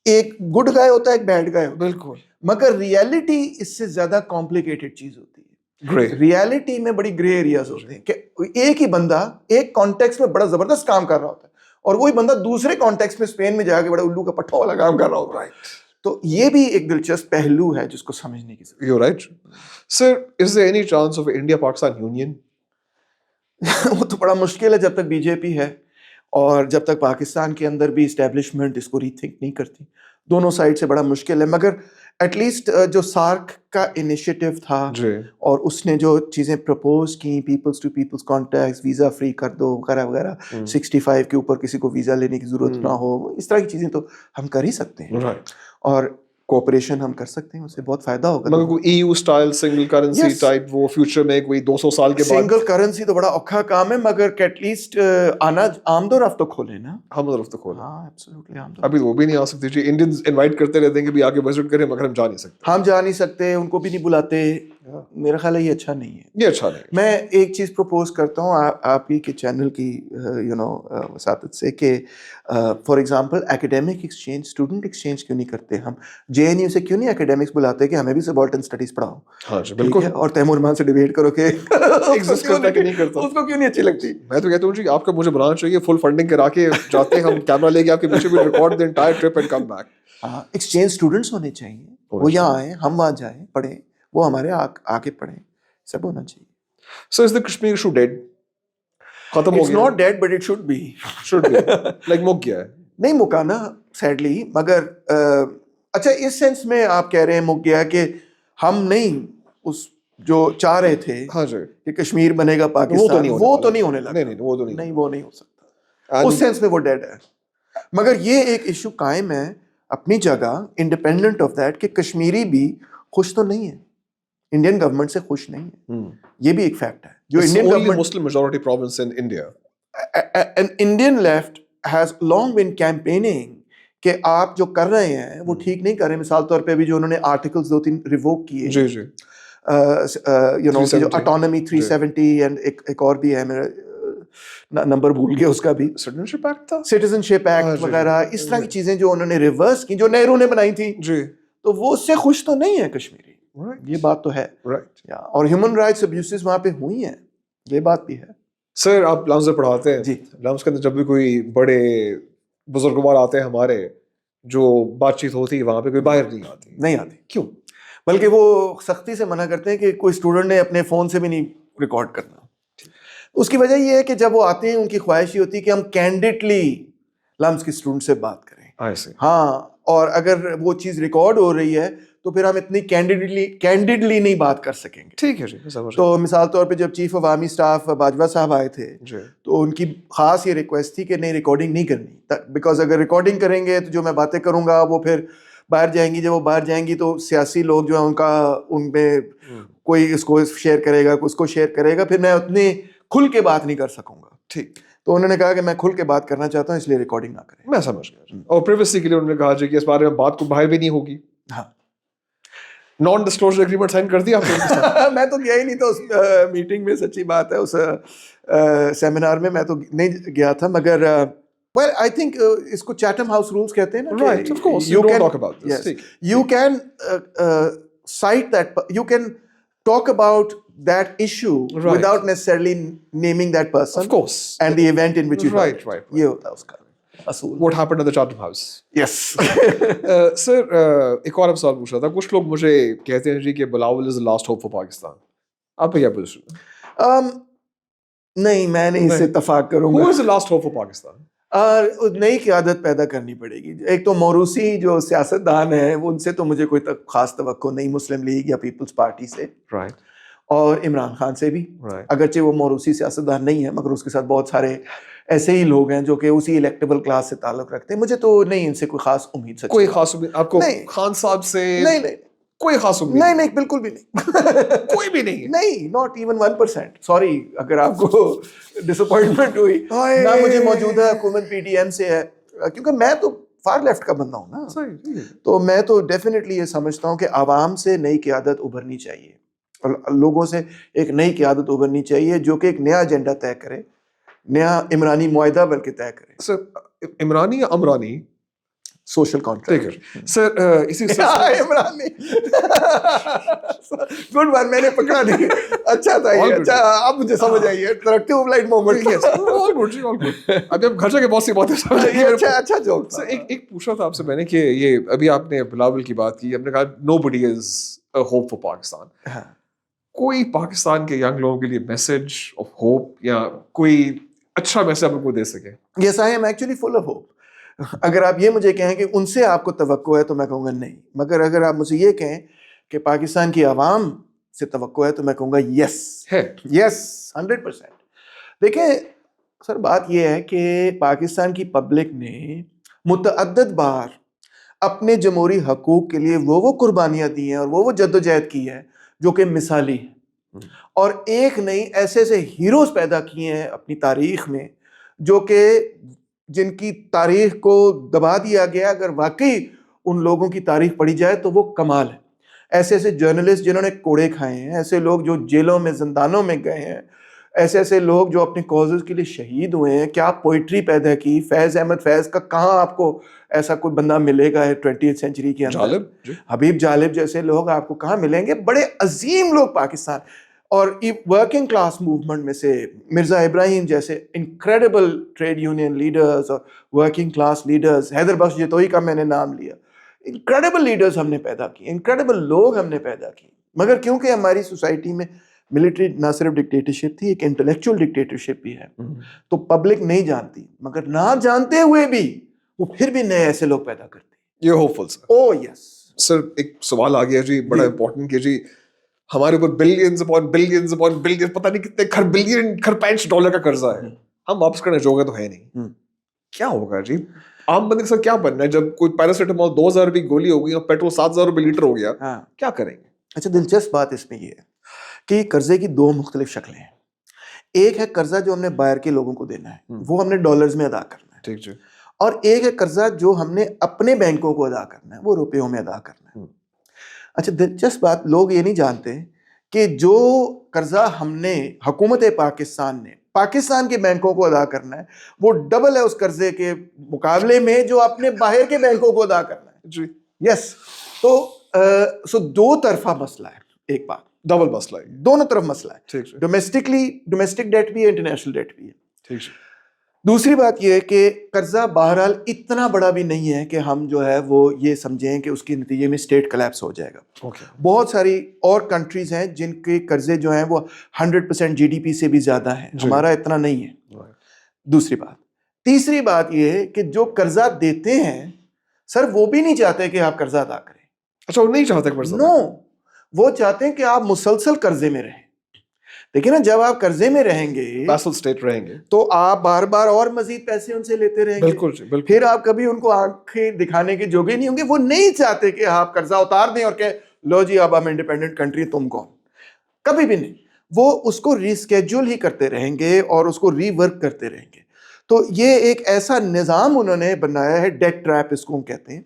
ایک گڈ گائے ہوتا ہے، ایک بیڈ گائے ہوتا ہے، بالکل، مگر ریئلٹی اس سے زیادہ کمپلیکیٹڈ چیز ہوتی ہے۔ ریئلٹی میں بڑی گرے ایریاز ہوتے ہیں کہ ایک ہی بندہ ایک کانٹیکسٹ میں بڑا زبردست کام کر رہا ہوتا ہے اور وہی بندہ دوسرے کانٹیکسٹ میں اسپین میں جا کے بڑا الو کا پٹھا والا کام کر رہا ہوتا ہے۔ تو یہ بھی ایک دلچسپ پہلو ہے جس کو سمجھنے کی ضرورت ہے۔ You're right. Sir, is there any chance of India-Pakistan union? وہ تو بڑا مشکل ہے جب تک بی جے پی ہے اور جب تک پاکستان کے اندر بھی اسٹیبلشمنٹ اس کو ری تھنک نہیں کرتی۔ دونوں سائڈ سے بڑا مشکل ہے، مگر ایٹ لیسٹ جو سارک کا انیشیٹو تھا اور اس نے جو چیزیں پرپوز کی، peoples to peoples contacts, visa free کر دو وغیرہ وغیرہ، 65 کے اوپر کسی کو ویزا لینے کی ضرورت نہ ہو، اس طرح کی چیزیں تو ہم کر ہی سکتے ہیں اور کوآپریشن ہم کر سکتے ہیں، اس سے بہت فائدہ ہوگا۔ مگر کوئی EU style single currency type وہ فیوچر میں کوئی 200 سال کے بعد؟ سنگل کرنسی تو بڑا اوکھا کام ہے، مگر ایٹ لیسٹ آمد و رفت تو کھولے نا، ہم طرف تو کھولے۔ ہاں ایبسولوٹلی، ابھی وہ بھی نہیں آ سکتے جی، انڈینز انوائٹ کرتے رہتے ہیں کہ بھی آگے وزٹ کریں، مگر ہم جا نہیں سکتے، ہم جا نہیں سکتے، ان کو بھی نہیں بلاتے، میرا خیال ہے یہ اچھا نہیں ہے. یہ اچھا نہیں. میں ایک چیز پروپوز کرتا ہوں آپ ہی کے چینل کی وساطت سے کہ for example academic exchange, student exchange کیوں نہیں کرتے ہم؟ JNU سے کیوں نہیں ایکیڈیمکس بلاتے کہ ہمیں بھی سبالٹن اسٹڈیز پڑھاؤ؟ ہاں جی بالکل. اور تیمور رحمان سے ڈیبیٹ کرو کہ ایگزسٹ کرتا کہ نہیں کرتا, اس کو کیوں نہیں اچھی لگتی. میں تو کہتا ہوں جی آپ کا مجھے بنانا چاہیے, فل فنڈنگ کرا کے جاتے ہیں ہم, کیمرہ لے کے آپ کے پیچھے بھی record the entire trip and come back. ہاں ایکسچینج اسٹوڈنٹس ہونے چاہیے, وہ یہاں آئیں, ہم وہاں جائیں, پڑھیں, وہ ہمارے آ کے پڑھیں, سب ہونا چاہیے. So is the Kashmir issue dead? ختم ہو It's گیا. not dead but it should be. Should be. Like مک گیا ہے. نہیں مکا نا سیڈلی, مگر اچھا اس سینس میں آپ کہہ رہے ہیں مک گیا کہ ہم نہیں اس جو چاہ رہے تھے ہاں جی کہ کشمیر بنے گا پاکستان, وہ تو نہیں ہونے لگا. نہیں وہ تو نہیں, وہ نہیں ہو سکتا اس سینس میں, وہ ڈیڈ ہے. مگر یہ ایک ایشو قائم ہے اپنی جگہ انڈیپینڈنٹ آف دیٹ کہ کشمیری بھی خوش تو نہیں ہے, انڈین گورنمنٹ سے خوش نہیں ہے, یہ بھی ایک فیکٹ ہے. جو Indian government, Muslim majority province in India. Indian left has long been campaigning کہ آپ جو کر رہے ہیں وہ ٹھیک نہیں کر رہے. مثال طور پہ بھی جو انہوں نے آرٹیکلز 2-3 ریووک کیے, جی جی, جو اٹانومی 370 اینڈ ایک اور بھی ہے, میرا نمبر بھول گیا اس کا بھی, Citizenship Act تھا, سٹیزنشپ ایکٹ وغیرہ, اس طرح کی چیزیں جو انہوں نے ریورس کی, جو نہرو نے بنائی تھی, جی تو وہ اس سے خوش تو نہیں ہے کشمیری. یہ بات تو ہے. اور ہیومن رائٹس ابیوسز وہاں پہ ہوئی ہیں, یہ بات بھی ہے. سر آپ لمز پڑھاتے ہیں جی, لمز کے اندر جب بھی کوئی بڑے بزرگوار آتے ہیں ہمارے, جو بات چیت ہوتی ہے وہاں پہ کوئی باہر نہیں آتی. کیوں؟ بلکہ وہ سختی سے منع کرتے ہیں کہ کوئی اسٹوڈنٹ نے اپنے فون سے بھی نہیں ریکارڈ کرنا. اس کی وجہ یہ ہے کہ جب وہ آتے ہیں ان کی خواہش یہ ہوتی ہے کہ ہم کینڈیڈلی لمز کے اسٹوڈنٹ سے بات کریں. ہاں, اور اگر وہ چیز ریکارڈ ہو رہی ہے تو پھر ہم اتنی کینڈیڈلی نہیں بات کر سکیں گے. ٹھیک ہے جی. تو مثال طور پہ جب chief of army staff Bajwa صاحب آئے تھے تو ان کی خاص یہ ریکویسٹ تھی کہ نہیں ریکارڈنگ نہیں کرنی, بیکاز اگر ریکارڈنگ کریں گے تو جو میں باتیں کروں گا وہ پھر باہر جائیں گی. جب وہ باہر جائیں گی تو سیاسی لوگ جو ہیں ان میں کوئی اس کو شیئر کرے گا, اس کو شیئر کرے گا, پھر میں اتنی کھل کے بات نہیں کر سکوں گا. ٹھیک, تو انہوں نے کہا کہ میں کھل کے بات کرنا چاہتا ہوں, اس لیے ریکارڈنگ نہ کریں. میں سمجھ گیا. اور پریویسی کے لیے انہوں نے کہا جی کہ اس بارے میں بات کو باہر بھی نہیں ہوگی. ہاں, نان ڈسکلوزر ایگریمنٹ سائن کر دیا آپ نے؟ میں تو گیا ہی نہیں تھا اس میٹنگ میں, سچی بات ہے, اس سیمینار میں میں تو نہیں گیا تھا. مگر well I think اس کو چیٹم ہاؤس رولز کہتے ہیں نا, right of course you don't talk about this. Yes, you can cite that, you can talk about that issue without necessarily naming that person, of course, and the event in which you right. یہ ہوتا ہے اس کا اصول. What happened at the Chatham House? Yes. سر ایک اور سوال پوچھ رہا تھا. کچھ لوگ مجھے کہتے ہیں جی کہ بلاول از the last hope for Pakistan. آپ کا کیا پوزیشن؟ نہیں, میں نہیں اس سے اتفاق کروں گا. Who is the last hope for Pakistan? نئی قیادت پیدا کرنی پڑے گی. ایک تو موروثی جو سیاستدان ہیں ان سے تو مجھے کوئی خاص توقع نہیں, مسلم لیگ یا پیپلز پارٹی سے, اور عمران خان سے بھی, اگرچہ وہ موروثی سیاستدان نہیں ہے مگر اس کے ساتھ بہت سارے ایسے ہی لوگ ہیں جو کہ اسی الیکٹیبل کلاس سے تعلق رکھتے ہیں. مجھے تو نہیں ان سے کوئی خاص امید. کوئی خاص امید آپ کو خان صاحب سے؟ نہیں کوئی خاص امید نہیں, بالکل بھی نہیں. کوئی بھی نہیں, not even 1%. سوری اگر آپ کو ڈس اپوائنٹمنٹ ہوئی. نہ مجھے موجودہ حکومت PDM سے ہے, کیونکہ میں تو فار لیفٹ کا بندہ ہوں نا, تو میں تو ڈیفینیٹلی یہ سمجھتا ہوں کہ عوام سے نئی قیادت ابھرنی چاہیے, اور لوگوں سے ایک نئی قیادت ابھرنی چاہیے جو کہ ایک نیا ایجنڈا طے کرے, نیا عمرانی معاہدہ بلکہ طے کرے. سر عمرانی یا عمرانی؟ Social contract. سر اسی عمرانی گڈ ون, میں نے پکڑا نہیں. اچھا تھا یہ, اچھا اب مجھے سمجھ آئی ہے. Productive light moment. ابھی اب گھر جا کے بہت سی باتیں سمجھ آئی. اچھا جوک. سر ایک پوچھا تھا آپ سے میں نے کہ یہ ابھی آپ نے بلاول کی بات کی, آپ نے کہا نو بڈی از ہوپ فار پاکستان. کوئی پاکستان کے ینگ لوگوں کے لیے میسج آف ہوپ یا کوئی اچھا میسج آپ کو دے سکے؟ Yes, I am actually full of hope. اگر آپ یہ مجھے کہیں کہ ان سے آپ کو توقع ہے تو میں کہوں گا نہیں, مگر اگر آپ مجھے یہ کہیں کہ پاکستان کی عوام سے توقع ہے تو میں کہوں گا یس ہے, یس 100%. دیکھیں سر, بات یہ ہے کہ پاکستان کی پبلک نے متعدد بار اپنے جمہوری حقوق کے لیے وہ قربانیاں دی ہیں اور وہ جدوجہد کی ہے جو کہ مثالی ہے, اور ایک نہیں ایسے ہیروز پیدا کیے ہیں اپنی تاریخ میں جو کہ جن کی تاریخ کو دبا دیا گیا. اگر واقعی ان لوگوں کی تاریخ پڑھی جائے تو وہ کمال ہے. ایسے ایسے جرنلسٹ جنہوں نے کوڑے کھائے ہیں, ایسے لوگ جو جیلوں میں زندانوں میں گئے ہیں, ایسے ایسے لوگ جو اپنے کازز کے لیے شہید ہوئے ہیں. کیا پوئٹری پیدا کی. فیض احمد فیض کا کہاں آپ کو ایسا کوئی بندہ ملے گا 20th سینچری کے اندر. حبیب جالب جیسے لوگ آپ کو کہاں ملیں گے. بڑے عظیم لوگ پاکستان. اور ورکنگ کلاس موومنٹ میں سے مرزا ابراہیم جیسے انکریڈیبل ٹریڈ یونین لیڈرز اور ورکنگ کلاس لیڈرز, حیدر بخش جتوئی کا میں نے نام لیا, انکریڈیبل لیڈرز ہم نے پیدا کیے, انکریڈیبل لوگ ہم نے پیدا کیے. مگر کیونکہ ہماری سوسائٹی میں ملٹری نہ صرف ڈکٹیٹرشپ تھی, ایک انٹلیکچوئل ڈکٹیٹرشپ بھی ہے, تو پبلک نہیں جانتی. مگر نہ جانتے ہوئے بھی وہ پھر بھی نئے ایسے لوگ پیدا کرتے ہیں. یہ ہوپ فل سر. او یس سر ایک سوال آ گیا جی, بڑا امپورٹنٹ کہ جی ہمارے اوپر بلینز اپون بلینز پتہ نہیں کتنے خرپینچ ڈالر کا قرضہ ہے, ہم واپس کرنے جوگے تو ہے نہیں. کیا ہوگا جی عام بندے کے ساتھ, کیا بننا ہے جب کوئی پیراسیٹامول 2000 روپے کی گولی ہو گئی اور پیٹرول 7000 روپے لیٹر ہو گیا, کیا کریں گے؟ اچھا دلچسپ بات اس میں یہ ہے کہ قرضے کی دو مختلف شکلیں ہیں. ایک ہے قرضہ جو ہم نے باہر کے لوگوں کو دینا ہے, وہ ہم نے ڈالرز میں ادا کرنا ہے. ٹھیک جی. اور ایک ہے قرضہ جو ہم نے اپنے بینکوں کو ادا کرنا ہے, وہ روپیوں میں ادا کرنا ہے. اچھا دلچسپ بات, لوگ یہ نہیں جانتے کہ جو قرضہ ہم نے حکومت پاکستان نے پاکستان کے بینکوں کو ادا کرنا ہے, وہ ڈبل ہے اس قرضے کے مقابلے میں جو اپنے باہر کے بینکوں کو ادا کرنا ہے. جی یس. تو دو طرفہ مسئلہ ہے. ایک بات ڈبل مسئلہ ہے, دونوں طرف مسئلہ ہے. ٹھیک ہے. ڈومیسٹک ڈیٹ بھی ہے, انٹرنیشنل ڈیٹ بھی ہے. ٹھیک ہے. دوسری بات یہ ہے کہ قرضہ بہرحال اتنا بڑا بھی نہیں ہے کہ ہم جو ہے وہ یہ سمجھیں کہ اس کے نتیجے میں اسٹیٹ کلیپس ہو جائے گا. بہت ساری اور کنٹریز ہیں جن کے قرضے جو ہیں وہ 100% GDP سے بھی زیادہ ہیں, ہمارا اتنا نہیں ہے. دوسری بات. تیسری بات یہ ہے کہ جو قرضہ دیتے ہیں سر وہ بھی نہیں چاہتے کہ آپ قرضہ ادا کریں. اچھا وہ نہیں چاہتے قرضہ؟ نو, وہ چاہتے ہیں کہ آپ مسلسل قرضے میں رہیں. دیکھیں نا, جب آپ قرضے میں رہیں گے اسٹیٹ رہیں گے تو آپ بار بار اور مزید پیسے ان سے لیتے رہیں گے. بالکل جی بالکل. پھر آپ کبھی ان کو آنکھیں دکھانے کے جوگے نہیں ہوں گے. وہ نہیں چاہتے کہ آپ قرضہ اتار دیں اور کہ لو جی اب ہم انڈیپینڈنٹ کنٹری, تم کون. کبھی بھی نہیں. وہ اس کو ری اسکیجول ہی کرتے رہیں گے اور اس کو ری ورک کرتے رہیں گے. تو یہ ایک ایسا نظام انہوں نے بنایا ہے, ڈیٹ ٹریپ اس کو کہتے ہیں,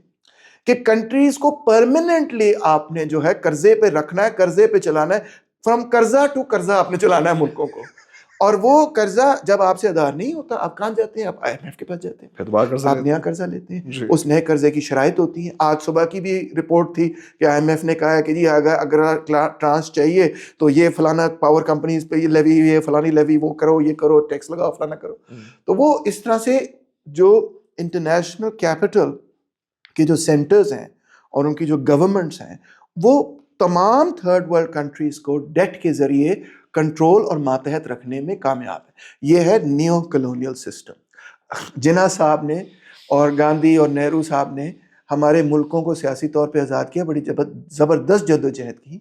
کہ کنٹریز کو پرماننٹلی آپ نے جو ہے قرضے پہ رکھنا ہے, قرضے پہ چلانا ہے. فرام قرضہ ٹو قرضہ آپ نے چلانا ہے ملکوں کو. اور وہ قرضہ جب آپ سے ادا نہیں ہوتا, آپ کہاں جاتے ہیں؟ آپ IMF کے پاس جاتے ہیں, آپ نیا قرضہ لیتے ہیں. اس نئے قرضے کی شرائط ہوتی ہیں. آج صبح کی بھی رپورٹ تھی کہ IMF نے کہا ہے کہ جی اگر ٹرانس چاہیے تو یہ فلانا پاور کمپنیز پہ یہ لیوی, یہ فلانی لیوی, وہ کرو, یہ کرو, ٹیکس لگاؤ, فلانا کرو. تو وہ اس طرح سے جو انٹرنیشنل کیپٹل کے جو سینٹرز ہیں اور ان کی جو گورنمنٹس ہیں, وہ تمام تھرڈ ورلڈ کنٹریز کو ڈیٹ کے ذریعے کنٹرول اور ماتحت رکھنے میں کامیاب ہے. یہ ہے نیو کلونیل سسٹم. جناح صاحب نے اور گاندھی اور نہرو صاحب نے ہمارے ملکوں کو سیاسی طور پہ آزاد کیا, بڑی زبردست جدوجہد کی,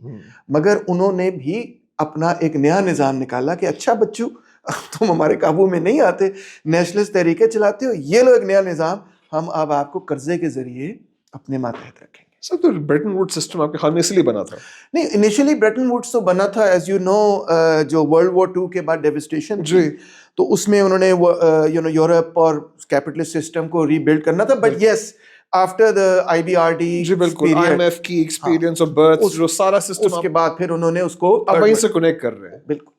مگر انہوں نے بھی اپنا ایک نیا نظام نکالا کہ اچھا بچو تم ہمارے قابو میں نہیں آتے, نیشنلسٹ طریقے چلاتے ہو, یہ لو ایک نیا نظام, ہم اب آپ کو قرضے کے ذریعے اپنے ماتحت رکھیں گے. سر تو برٹن ووڈ سسٹم آپ کے خیال میں اس لیے بنا تھا؟ نہیں, انیشلی برٹن ووڈس تو بنا تھا ایز یو نو, جو ورلڈ وار 2 کے بعد ڈیوسٹیشن جی, تو اس میں انہوں نے یورپ اور کیپٹلسٹ سسٹم کو ری بلڈ کرنا تھا. But yes after the IBRD جی بالکل, IMF کی ایکسپیرینس اور برتھ جو سارا سسٹم, اس کے بعد پھر انہوں نے اس کو اب وہیں سے کنیکٹ کر رہے ہیں. بالکل.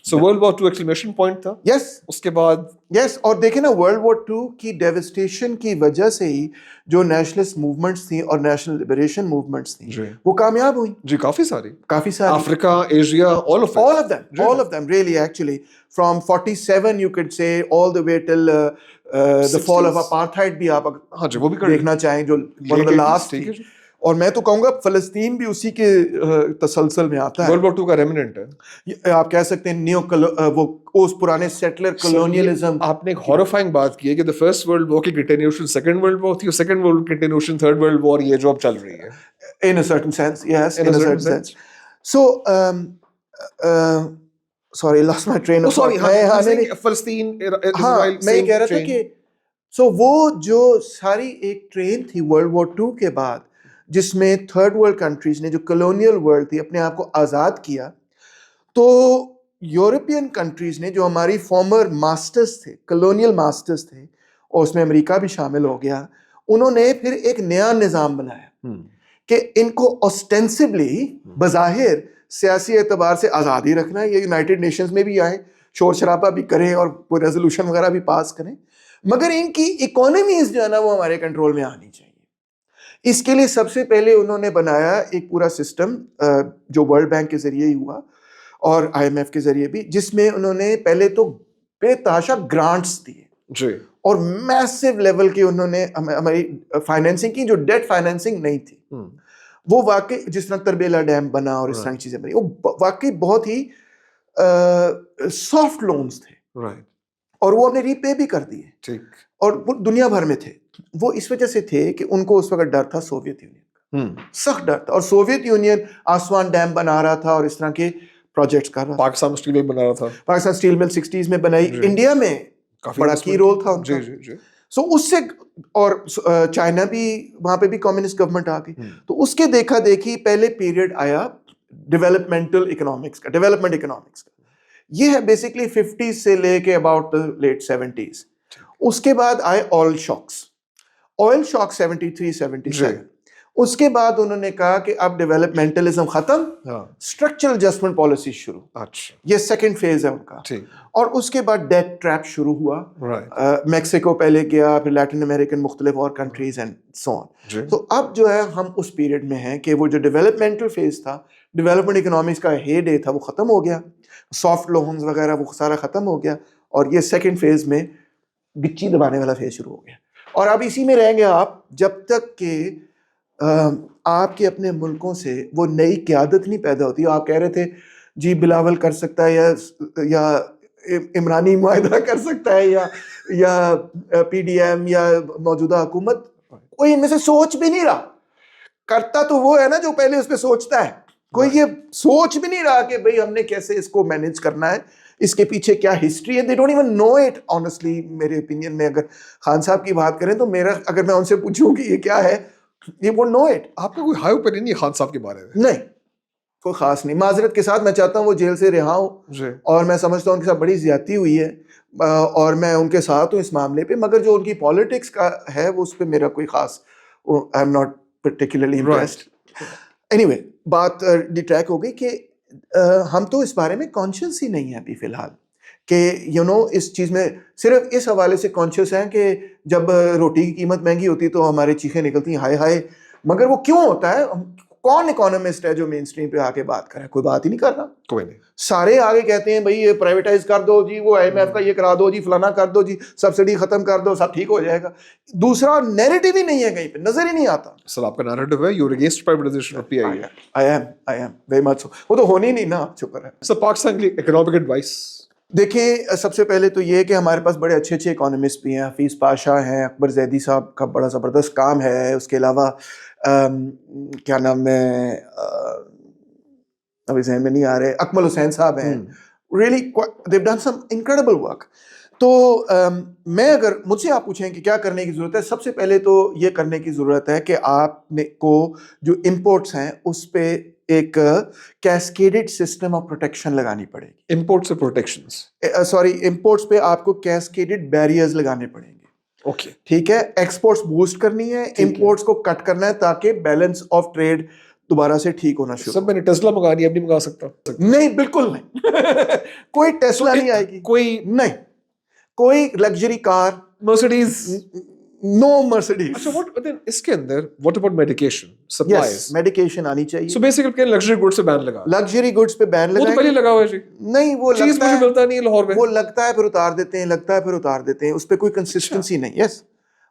So world war 2 exclamation point تھا. یس, اس کے بعد یس. اور دیکھیں نا, ورلڈ وار 2 کی ڈیوسٹیشن کی وجہ سے ہی جو نیشنلسٹ موومنٹس تھیں اور نیشنل لبریشن موومنٹس تھیں وہ کامیاب ہوئیں. جی کافی ساری افریقہ, Asia, all of them really actually from 47 you could say all the way till the fall of apartheid بھی آپ دیکھنا چاہیں, جو one of the last تھی. اور میں تو کہوں گا فلسطین بھی اسی کے تسلسل میں آتا ہے. ورلڈ وار 2 کا ریمننٹ ہے, آپ کہہ سکتے ہیں نیو وہ اس پرانے سیٹلر کلونیلزم. آپ نے ایک ہارفائنگ بات کی ہے کہ the first world war کی کنٹینیوشن سیکنڈ ورلڈ وار تھی, اور second world continuation third world war یہ جو اب چل رہی ہے. in a certain sense, yes, in a certain sense. So sorry, lost my train of thought. فلسطین, ہاں میں یہ کہہ رہا تھا کہ وہ جو ساری ایک ٹرین تھی ورلڈ وار 2 کے بعد, جس میں تھرڈ ورلڈ کنٹریز نے جو کلونیل ورلڈ تھی اپنے آپ کو آزاد کیا, تو یورپین کنٹریز نے جو ہماری فارمر ماسٹرز تھے, کلونیل ماسٹرز تھے, اور اس میں امریکہ بھی شامل ہو گیا, انہوں نے پھر ایک نیا نظام بنایا کہ ان کو ostensibly بظاہر سیاسی اعتبار سے آزادی رکھنا ہے, یہ یونائٹڈ نیشنز میں بھی آئیں, شور شرابہ بھی کریں اور کوئی ریزولوشن وغیرہ بھی پاس کریں, مگر ان کی اکانومیز جو ہے نا وہ ہمارے کنٹرول میں آنی چاہیے. اس کے لیے سب سے پہلے انہوں نے بنایا ایک پورا سسٹم جو ورلڈ بینک کے ذریعے ہی ہوا اور IMF کے ذریعے بھی, جس میں انہوں نے پہلے تو بے تحاشا گرانٹس دیے جی, اور میسو لیول کی انہوں نے ہماری فائنینسنگ کی, جو ڈیٹ فائنینسنگ نہیں تھی وہ واقعی, جس طرح تربیلا ڈیم بنا اور اس طرح کی چیزیں بنی, وہ واقعی بہت ہی سافٹ لونز تھے اور وہ ہم نے ری پے بھی کر دیے, ٹھیک, اور دنیا بھر میں تھے. وہ اس وجہ سے تھے کہ ان کو اس وقت ڈر تھا سوویت یونین کا, سخت ڈر تھا, اور سوویت یونین آسوان ڈیم بنا رہا تھا اور اس طرح کے پروجیکٹس کر رہا تھا. پاکستان اسٹیل مل بنا رہا تھا, پاکستان اسٹیل مل 60s میں بنائی, انڈیا میں بڑا کی رول تھا ان کا. سو اس سے, اور چائنا بھی, وہاں پہ بھی کمیونسٹ گورنمنٹ آ گئی. تو اس کے دیکھا دیکھی پہلے پیریڈ آیا ڈیولپمنٹل اکنامکس کا, ڈیولپمنٹ اکنامکس کا. یہ ہے بیسکلی 50s سے لے کے اباؤٹ لیٹ 70s. اس کے بعد آئے آئل شاکس, آئل شاک 73 77. اس کے بعد انہوں نے کہا کہ اب ڈیولپمنٹلزم ختم, اسٹرکچرل ایڈجسٹمنٹ پالیسی شروع. یہ سیکنڈ فیز ہے ان کا. اور اس کے بعد ڈیٹ ٹریپ شروع ہوا, میکسیکو پہلے گیا, پھر لیٹن امریکن مختلف اور کنٹریز اینڈ سو آن. تو اب جو ہے ہم اس پیریڈ میں ہیں کہ وہ جو ڈیولپمنٹل فیز تھا, ڈیولپمنٹ اکنامکس کا ہی ڈے تھا, وہ ختم ہو گیا, سافٹ لونز وغیرہ وہ سارا ختم ہو گیا, اور یہ سیکنڈ فیز میں گچی دبانے والا فیز شروع ہو گیا. اور اب اسی میں رہیں گے آپ جب تک کہ آپ کے اپنے ملکوں سے وہ نئی قیادت نہیں پیدا ہوتی. آپ کہہ رہے تھے جی بلاول کر سکتا ہے یا عمرانی معاہدہ کر سکتا ہے یا PDM یا موجودہ حکومت, کوئی ان میں سے سوچ بھی نہیں رہا. کرتا تو وہ ہے نا جو پہلے اس پہ سوچتا ہے, کوئی یہ سوچ بھی نہیں رہا کہ بھئی ہم نے کیسے اس کو مینیج کرنا ہے, اس کے پیچھے کیا ہسٹری ہے. They don't even know it honestly. میرے اوپینین میں اگر خان صاحب کی بات کریں تو میرا, اگر میں ان سے پوچھوں کہ یہ کیا ہے, یہ won't know it. آپ کا کوئی ہائی اوپینین نہیں خان صاحب کے بارے میں؟ نہیں, کوئی خاص نہیں. معذرت کے ساتھ میں چاہتا ہوں وہ جیل سے رہا ہوں, اور میں سمجھتا ہوں ان کے ساتھ بڑی زیادتی ہوئی ہے, اور میں ان کے ساتھ ہوں اس معاملے پہ, مگر جو ان کی پالیٹکس کا ہے وہ اس پہ میرا کوئی خاص, I am not particularly impressed. Anyway, بات ڈیٹریک ہو گئی کہ ہم تو اس بارے میں کانشیس ہی نہیں ہیں ابھی فی الحال کہ اس چیز میں صرف اس حوالے سے کانشیس ہیں کہ جب روٹی کی قیمت مہنگی ہوتی تو ہماری چیخیں نکلتی ہیں ہائے ہائے. مگر وہ کیوں ہوتا ہے؟ کون اکانومسٹ ہے جو مین اسٹریم پہ آ کے بات کرے؟ کوئی بات ہی نہیں کر رہا. کوئی نہیں. سارے آگے کہتے ہیں بھائی یہ پرائیویٹائز کر دو جی, وہ IMF کا یہ کرا دو جی, فلانا کر دو جی, سبسڈی ختم کر دو, سب ٹھیک ہو جائے گا. دوسرا نیریٹو ہی نہیں ہے, کہیں پہ نظر ہی نہیں آتا. سر آپ کا نیریٹو ہے you against privatization of PIA. I am very much so. وہ تو ہونی نہیں نا, شکر ہے. سر پاکستان کی اکنامک ایڈوائس دیکھیں, سب سے پہلے تو یہ کہ ہمارے پاس بڑے اچھے اچھے اکانومسٹ بھی ہیں. حفیظ پاشا ہیں, اکبر زیدی صاحب کا بڑا زبردست کام ہے. اس کے علاوہ کیا نام ہے, ابھی ذہن میں نہیں آ رہے, اکمل حسین صاحب ہیں. Really they've done some incredible work. تو میں اگر مجھ سے آپ پوچھیں کہ کیا کرنے کی ضرورت ہے, سب سے پہلے تو یہ کرنے کی ضرورت ہے کہ آپ نے کو جو امپورٹس ہیں اس پہ ایک کیسکیڈڈ سسٹم آف پروٹیکشن لگانی پڑے گی. امپورٹ سے پروٹیکشنز سوری امپورٹس پہ آپ کو کیسکیڈڈ بیریئرز لگانے پڑیں گے. اوکے ٹھیک ہے. ایکسپورٹس بوسٹ کرنی ہے, امپورٹس کو کٹ کرنا ہے تاکہ بیلنس آف ٹریڈ دوبارہ سے ٹھیک ہونا شروع. سب میں نے ٹیسلا منگانی اب نہیں منگا سکتا. نہیں, بالکل نہیں. کوئی ٹیسلا نہیں آئے گی, کوئی نہیں. کوئی لگژری کار, مرسیڈیز, نو مرسیڈیز. اچھا what اس کے اندر what about medication supplies? Yes, medication آنی چاہیے. So basically کہ لگژری گڈ سے بین لگا, لگژری گڈس پہ بین وہ تو لگائیں. پہلے لگا ہوا ہے جی. نہیں, وہ چیز لگتا مجھے ہے, ملتا نہیں لاہور میں. وہ لگتا ہے پھر اتار دیتے ہیں, لگتا ہے پھر اتار دیتے ہیں, اس پہ کوئی کنسسٹنسی نہیں. یس,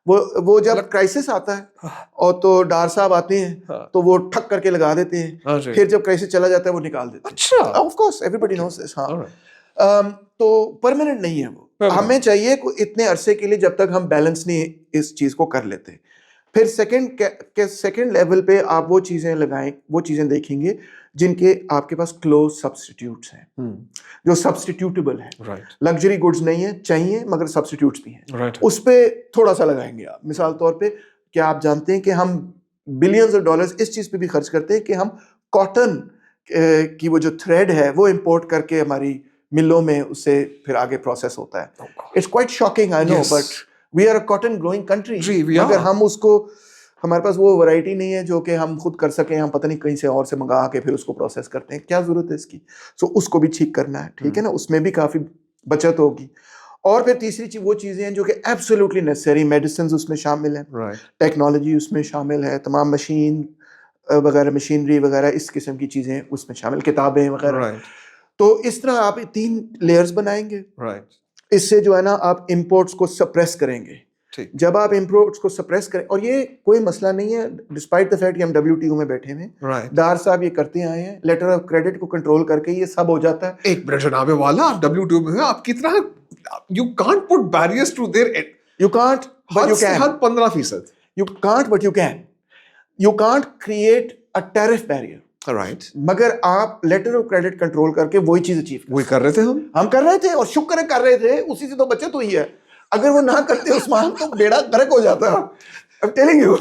وہ جب کرائسس آتا ہے اور تو ڈار صاحب آتے ہیں تو وہ ٹھک کر کے لگا دیتے ہیں, پھر جب کرائسس چلا جاتا ہے وہ نکال دیتے ہیں. اچھا, آف کورس ایوری بڈی نوز دس. ہاں, تو پرماننٹ نہیں ہے وہ. ہمیں چاہیے اتنے عرصے کے لیے جب تک ہم بیلنس نہیں اس چیز کو کر لیتے. پھر سیکنڈ لیول پہ آپ وہ چیزیں لگائیں, وہ چیزیں دیکھیں گے جن کے آپ کے پاس کلوز سبسٹیٹیوٹس ہیں, جو سبسٹیٹیوٹیبل ہیں. لگژری گڈز نہیں ہیں, چاہیے مگر سبسٹیٹیوٹس بھی ہیں. اس پہ تھوڑا سا لگائیں گے آپ. مثال طور پہ کیا آپ جانتے ہیں کہ ہم بلینز آف ڈالرز اس چیز پہ بھی خرچ کرتے ہیں کہ ہم کاٹن کی وہ جو تھریڈ ہے وہ امپورٹ کر کے ہماری ملوں میں اس سے پھر آگے پروسیس ہوتا ہے. It's quite shocking, I know, but we are a cotton growing country. مگر ہم اس کو ہمارے پاس وہ ورائٹی نہیں ہے جو کہ ہم خود کر سکیں, ہم پتہ نہیں کہیں سے اور سے منگا کے پھر اس کو پروسیس کرتے ہیں, کیا ضرورت ہے اس کی. سو اس کو بھی ٹھیک کرنا ہے, ٹھیک ہے نا, اس میں بھی کافی بچت ہوگی. اور پھر تیسری چیز وہ چیزیں ہیں جو کہ ایبسولوٹلی نیسسری, میڈیسنز اس میں شامل ہیں, ٹیکنالوجی اس میں شامل ہے, تمام مشین وغیرہ, مشینری وغیرہ اس قسم کی چیزیں اس میں شامل, کتابیں وغیرہ. تو اس طرح آپ 3 لیئرز بنائیں گے. اس سے جو ہے نا آپ امپورٹس کو سپریس کریں گے. جب آپ امپورٹس کو سپریس کریں, اور یہ کوئی مسئلہ نہیں ہے ڈسپائٹ دا فیکٹ کہ ہم WTO میں بیٹھے ہیں, ڈار صاحب یہ کرتے آئے ہیں, لیٹر آف کریڈٹ کو کنٹرول کر کے یہ سب ہو جاتا ہے. ایک منٹ جناب والا, آپ WTO میں ہیں, آپ کی طرح you can't put barriers to their you can't but you can. 15%. You can't but you can. You can't create a tariff barrier. Right. مگر آپ لیٹر آف کریڈٹ کنٹرول کر کے وہی چیز اچیو وہی کر رہے تھے, ہم کر رہے تھے, اور شکر کر رہے تھے, اسی سے تو بچت ہوئی ہے. اگر وہ نہ کرتے عثمان تو بیڑا غرق ہو جاتا. I'm telling you.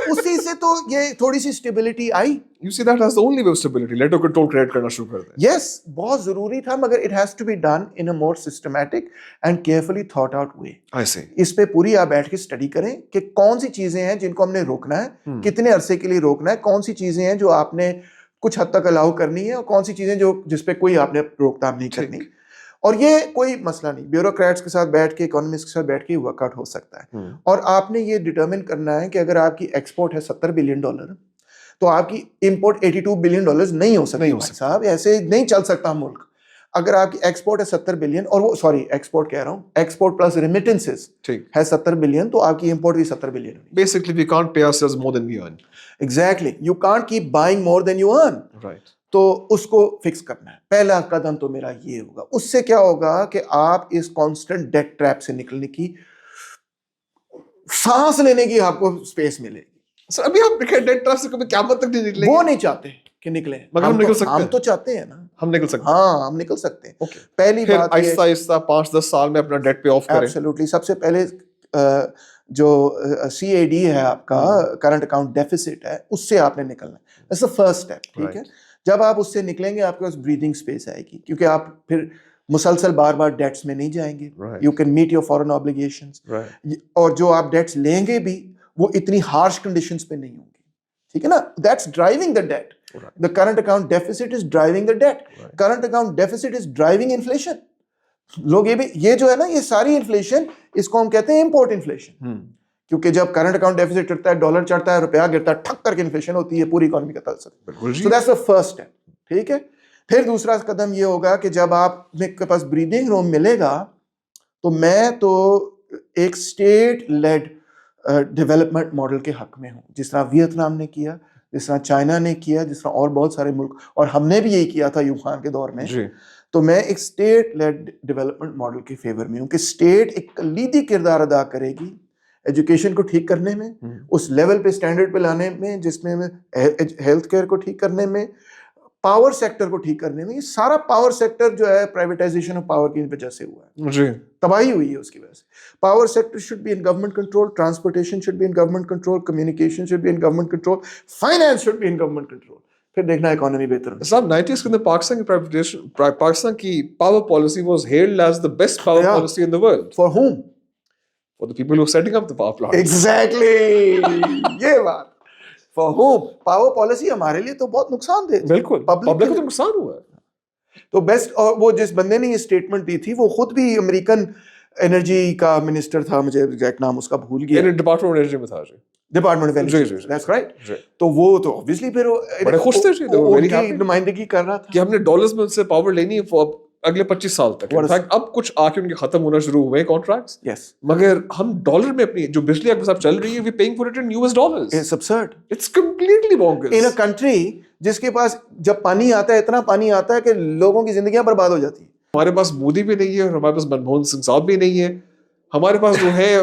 اسی سے تو یہ تھوڑی سی اسٹیبلٹی آئی. You see that as the only way of stability. Let control create کرنا شروع کر دیں. Yes, بہت ضروری تھا, مگر it has to be done in a more systematic and carefully thought out way. I see. اس پہ پوری آپ بیٹھ کے اسٹڈی کریں کہ کون سی چیزیں ہیں جن کو ہم نے روکنا ہے, کتنے عرصے کے لیے روکنا ہے, کون سی چیزیں ہیں جو آپ نے کچھ حد تک الاؤ کرنی ہے, اور کون سی چیزیں جو جس پہ کوئی آپ نے روک تھام نہیں کرنی. اور یہ کوئی مسئلہ نہیں, بیوروکریٹس کے ساتھ بیٹھ کے, اکانومسٹ کے ساتھ بیٹھ کے ورک آؤٹ ہو سکتا ہے. اور آپ نے یہ ڈٹرمن کرنا ہے کہ اگر آپ کی ایکسپورٹ ہے $70 بلین, تو آپ کی امپورٹ $82 بلین نہیں ہو سکتی. صاحب ایسے نہیں چل سکتا ملک. اگر آپ کی ایکسپورٹ ہے 70 بلین, اور وہ ایکسپورٹ کہہ رہا ہوں, ایکسپورٹ پلس ریمیٹنسز ہے 70 بلین, تو آپ کی امپورٹ بھی 70 billion. Basically we can't pay ourselves more than we earn. Exactly. You can't keep buying more than you earn. Right. تو اس کو فکس کرنا ہے. پہلا قدم تو میرا یہ ہوگا. اس سے کیا ہوگا کہ آپ اس کانسٹنٹ ڈیٹ ٹریپ سے نکلنے کی, سانس لینے کی آپ کو اسپیس ملے گی. سر ابھی ہم ڈیٹ ٹریپ سے کبھی قیامت تک نہیں نکلیں گے. وہ نہیں چاہتے کہ نکلیں, مگر ہم نکل سکتے ہیں. ہم تو چاہتے ہیں نا, ہم نکل سکتے ہیں. ہاں ہم نکل سکتے ہیں. پہلی پھر بات آہستہ آہستہ 5-10 سال میں اپنا ڈیٹ پے آف کریں. ایبسولوٹلی. سب سے پہلے جو CAD ہے آپ کا, کرنٹ اکاؤنٹ ڈیفیسٹ ہے, اس سے آپ نے نکلنا ہے. That's the first step. ٹھیک ہے. جب آپ اس سے نکلیں گے آپ کے پاس بریدنگ اسپیس آئے گی, کیونکہ آپ پھر مسلسل بار بار ڈیٹس میں نہیں جائیں گے. You can meet your foreign obligations, اور جو آپ ڈیٹس لیں گے بھی وہ اتنی ہارش کنڈیشنز پہ نہیں ہوں گی. ٹھیک ہے نا. That's driving the debt. The current account deficit is driving the debt. Current account deficit is driving inflation. لوگ یہ جو ہے نا, یہ ساری انفلیشن, اس کو ہم کہتے ہیں امپورٹ انفلیشن. کیونکہ جب کرنٹ اکاؤنٹ ڈیفیسٹ چڑھتا ہے, ڈالر چڑھتا ہے, روپیہ گرتا ہے, ٹھک کر کے انفلیشن ہوتی ہے, پوری اکانومی کا تلسل. So that's the first step. ٹھیک ہے. پھر دوسرا قدم یہ ہوگا کہ جب آپ کے پاس بریدنگ روم ملے گا, تو میں تو ایک اسٹیٹ لیڈ ڈیولپمنٹ ماڈل کے حق میں ہوں, جس طرح ویتنام نے کیا, جس طرح چائنا نے کیا, جس طرح اور بہت سارے ملک, اور ہم نے بھی یہی کیا تھا ایوب خان کے دور میں. تو میں ایک اسٹیٹ لیڈ ڈیولپمنٹ ماڈل کے فیور میں ہوں کہ اسٹیٹ ایک کلیدی کردار ادا کرے گی ایجوکیشن کو ٹھیک کرنے میں, اس لیول پہ اسٹینڈرڈ پہ لانے میں, جس میں ہیلتھ کیئر کو ٹھیک کرنے میں, پاور سیکٹر کو ٹھیک کرنے میں. یہ سارا پاور سیکٹر جو ہے پرائیویٹائزیشن آف پاور کی وجہ سے ہوا ہے, تباہی ہوئی ہے اس کی وجہ سے. Power sector should be in government control, transportation should be in government control, communication should be in government control, finance should be in government control. پھر دیکھنا اکانومی بہتر ہوگی. صاحب 90s کے اندر پاکستان کی power policy was held as the best power policy in the world. For whom? For the people who are setting up the power plants. Exactly. یہ بات. For whom? پاور پالیسی ہمارے لیے تو بہت نقصان دہ. بالکل پبلک کو تو نقصان ہوا ہے. تو بیسٹ, اور وہ جس بندے نے یہ اسٹیٹمنٹ دی تھی وہ خود بھی امریکن انرجی کا منسٹر تھا, مجھے ایگزیکٹ نام اس کا بھول گیا. ڈپارٹمنٹ آف انرجی میں تھا. Department of energy, that's right. تو وہ تو obviously پھر بڑے خوش تھے, ان کی نمائندگی کر رہا تھا کہ ہم نے ڈالرز میں ان سے پاور لینی ہے اگلے 25 سال تک. انفیکٹ اب کچھ آ کے ان کے ختم ہونا شروع ہوئے کانٹریکٹس. یس, مگر ہم ڈالر میں اپنی جو بجلی آپ کے ساتھ چل رہی ہے, we paying for it in US dollars. It's absurd. It's completely bonkers. In a country جس کے پاس جب پانی آتا ہے, اتنا پانی آتا ہے کہ لوگوں کی زندگیاں برباد ہو جاتی ہیں. ہمارے پاس مودی بھی نہیں ہے, اور ہمارے پاس منموہن سنگھ صاحب بھی نہیں ہے. ہمارے پاس جو ہے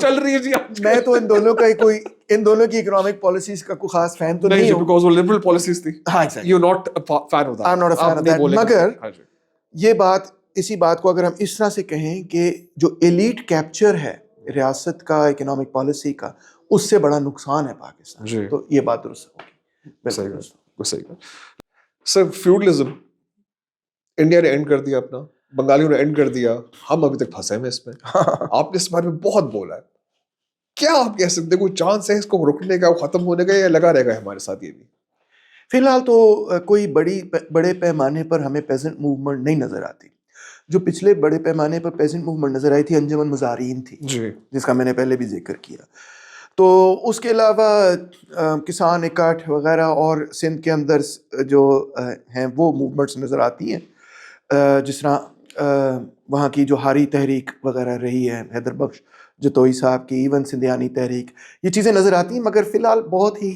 چل رہی ہے. جی میں تو ان دونوں کا کوئی, ان دونوں کی اکنامک پالیسیز کا کوئی خاص فین تو نہیں ہوں, بیکاز وہ لبرل پالیسیز تھی. ہاں you not fan of that. I am not a fan of that. مگر یہ بات, اسی بات کو اگر ہم اس طرح سے کہیں کہ جو ایلیٹ کیپچر ہے ریاست کا اکنامک پالیسی کا, اس سے بڑا نقصان ہے پاکستان. تو یہ بات درست ہوگی. صحیح. سر فیوڈلزم انڈیا نے اینڈ کر دیا اپنا, بنگالیوں نے اینڈ کر دیا, ہم ابھی تک پھنسے ہیں اس میں. آپ نے اس بارے میں بہت بولا ہے, کیا آپ کہہ سکتے ہیں کوئی چانس ہے اس کو رکنے کا, ختم ہونے کا, یا لگا رہے گا ہمارے ساتھ یہ بھی؟ فی الحال تو کوئی بڑے پیمانے پر ہمیں پیزنٹ موومنٹ نہیں نظر آتی. جو پچھلے بڑے پیمانے پر پیزنٹ موومنٹ نظر آئی تھی انجمن مزارعین تھی, جس کا میں نے پہلے بھی ذکر کیا. تو اس کے علاوہ کسان اکٹھ وغیرہ اور سندھ کے اندر جو ہیں وہ موومنٹس نظر آتی ہیں, جس طرح وہاں کی جو ہاری تحریک وغیرہ رہی ہے, حیدر بخش جتوئی صاحب کی, ایون سندھیانی تحریک, یہ چیزیں نظر آتی ہیں, مگر فی الحال بہت ہی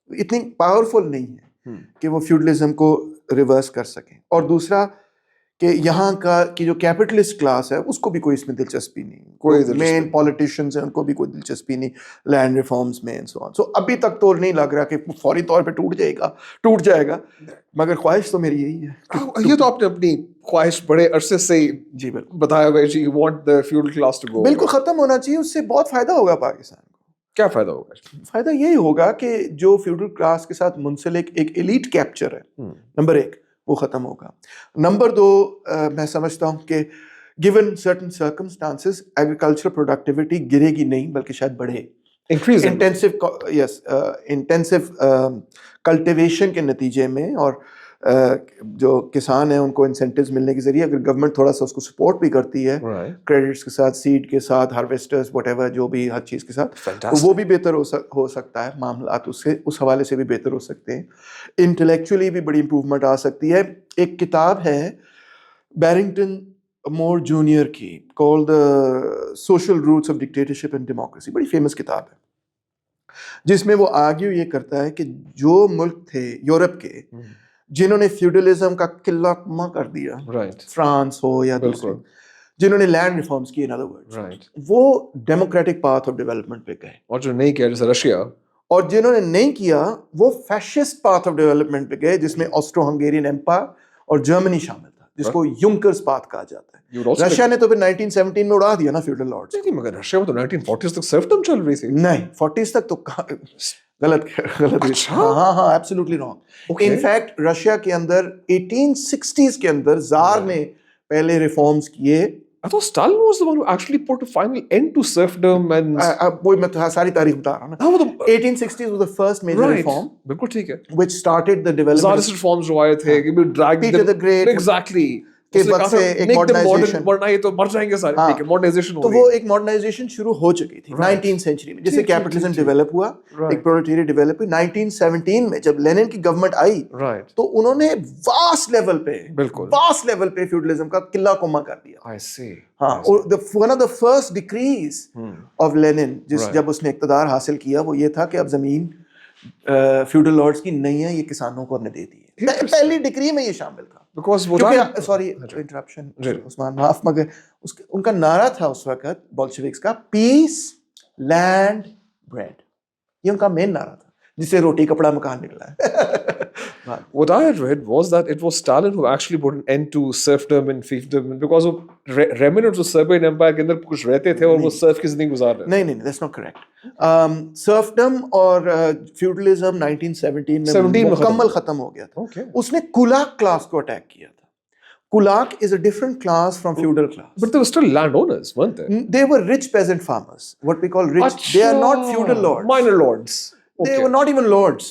اتنی پاورفل نہیں ہے کہ وہ فیوڈلزم کو ریورس کر سکیں. اور دوسرا کہ یہاں کی جو کیپٹلسٹ کلاس ہے اس کو بھی کوئی اس میں دلچسپی نہیں, کوئی مین پولیٹیشینز ہیں ان کو بھی کوئی دلچسپی نہیں لینڈ ریفارمز میں اینڈ سو آن. سو ابھی تک تو نہیں لگ رہا کہ فوری طور پہ ٹوٹ جائے گا, مگر خواہش تو میری یہی ہے. یہ تو آپ نے اپنی خواہش بڑے عرصے سے جی بالکل بتایا ہوا ہے, you want the feudal class to go. بالکل ختم ہونا چاہیے, اس سے بہت فائدہ ہوگا پاکستان کو. کیا فائدہ ہوگا؟ فائدہ یہی ہوگا کہ جو فیوڈل کلاس کے ساتھ منسلک ایک ایلیٹ کیپچر ہے, نمبر 1 وہ ختم ہوگا. نمبر 2 میں سمجھتا ہوں کہ given certain circumstances agriculture productivity گرے گی نہیں بلکہ شاید بڑھے. انٹینسو کلٹیویشن کے نتیجے میں, اور جو کسان ہیں ان کو انسینٹیوز ملنے کے ذریعے اگر گورنمنٹ تھوڑا سا اس کو سپورٹ بھی کرتی ہے, کریڈٹس کے ساتھ, سیڈ کے ساتھ, ہارویسٹرز وٹ ایور جو بھی ہر چیز کے ساتھ, تو وہ بھی بہتر ہو سکتا ہے. معاملات اس حوالے سے بھی بہتر ہو سکتے ہیں. انٹلیکچولی بھی بڑی امپروومنٹ آ سکتی ہے. ایک کتاب ہے بیرنگٹن مور جونیئر کی, called social roots of dictatorship and democracy, بڑی فیمس کتاب ہے, جس میں وہ آرگیو یہ کرتا ہے کہ جو ملک تھے یورپ کے جنہوں نے فیوڈلزم کا قلہ کما کر دیا, فرانس ہو یا دوسرے, جنہوں نے لینڈ ریفارمز کی, ان ادر ورڈز وہ ڈیموکریٹک پاتھ آف ڈیولپمنٹ پہ گئے, اور جو نہیں کیا جیسے رشیا, اور جنہوں نے نہیں کیا وہ فیشسٹ پاتھ آف ڈیولپمنٹ پہ گئے, جس میں آسٹرو ہنگیرین ایمپائر اور جرمنی شامل تھا, جس کو یونکرز پاتھ کہا جاتا ہے. رشیا نے تو پھر 1917 میں اڑا دیا نا فیوڈل لارڈز. نہیں مگر رشیا میں تو 1940s تک سرفڈم چل رہی تھی. نہیں 40s تک تو غلط ہاں absolutely wrong. In fact Russia کے اندر 1860s کے اندر زار نے پہلے ریفارمز کیے. I thought Stalin was the one who actually put a final end to serfdom and وہی میں ساری تاریخ بتا رہا ہوں نا. 1860s was the first major reform بالکل ٹھیک ہے, which started the development. Tsarist reforms جو آئے تھے کہ drag Peter the Great, exactly کے بعد سے ایک ماڈرنائزیشن, ورنہ یہ تو مر جائیں گے سارے. ٹھیک ہے, ماڈرنائزیشن ہو تو گئی. وہ ایک ماڈرنائزیشن شروع ہو چکی تھی 19th سینچری میں, جیسے کیپٹلزم ڈیولپ ہوا, ایک پرولٹیریٹ ڈیولپ ہوئی. 1917 میں جب لینن کی گورنمنٹ آئی تو انہوں نے واسٹ لیول پہ فیوڈلزم کا قلہ کما کر دیا. ہاں, one of the first decrees of Lenin جب اس نے اقتدار حاصل کیا وہ یہ تھا کہ اب زمین فیوڈل لارڈز کی نہیں ہے, یہ کسانوں کو ہم نے دے دی ہے. پہلی ڈکری میں یہ شامل تھا. سوری انٹرپشن عثمان, معاف, مگر ان کا نعرہ تھا اس وقت بولشوکس کا, پیس لینڈ بریڈ. یہ ان کا مین نعرہ تھا جس سے روٹی کپڑا مکان نکلا ہے. What I had read was that it was Stalin who actually put an end to serfdom and fiefdom because of remnants of Serbian Empire کے اندر کچھ رہتے تھے اور وہ serf کی زندگی گزار رہے تھے. نہیں, that's not correct. serfdom اور feudalism 1917 میں مکمل ختم ہو گیا تھا. اس نے کلاک کلاس کو اٹیک کیا تھا. Kulak is a different class from feudal class. But they were still landowners, weren't they? They were rich peasant farmers, what we call rich. They are not feudal lords. Minor lords. They were not even lords.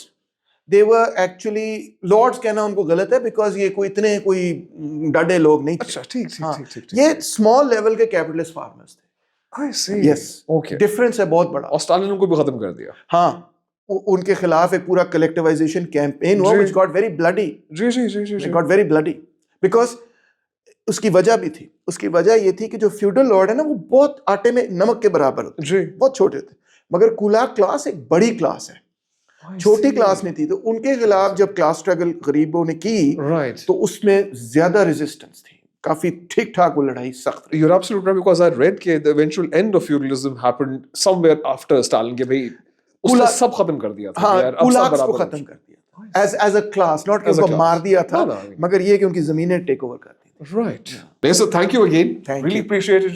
They were actually lords کہنا ان کو غلط ہے because یہ کوئی اتنے کوئی ڈاڈے لوگ نہیں تھے. اچھا ٹھیک. یہ small level کے capitalist farmers تھے. I see. Yes. Okay. Difference ہے بہت بڑا. اور اسٹالن ان کو بھی ختم کر دیا. ہاں, ان کے خلاف ایک پورا کلیکٹیوائزیشن کیمپین ہوا which got very bloody. جی. It got very bloody because اس کی وجہ بھی تھی. اس کی وجہ یہ تھی کہ جو فیوڈل لارڈ ہے نا وہ بہت آٹے میں نمک کے برابر ہوتے, بہت چھوٹے تھے, مگر کولاک کلاس ایک بڑی کلاس ہے, چھوٹی کلاس نہیں تھی. تو ان کے خلاف جب کلاس اسٹرگل غریبوں نے کی تو اس میں زیادہ ریزسٹنس تھی, کافی ٹھیک ٹھاک وہ لڑائی سخت. You're absolutely right because I read کہ the eventual end of feudalism happened somewhere after Stalin کہ بھائی اس نے سب ختم کر دیا تھا. ہاں, کولاکس کو ختم کر دیا as a class, not کہ اس کو مار دیا تھا, مگر یہ کہ ان کی زمینیں ٹیک اوور کر دی. Right. So thank you again. Really appreciate it.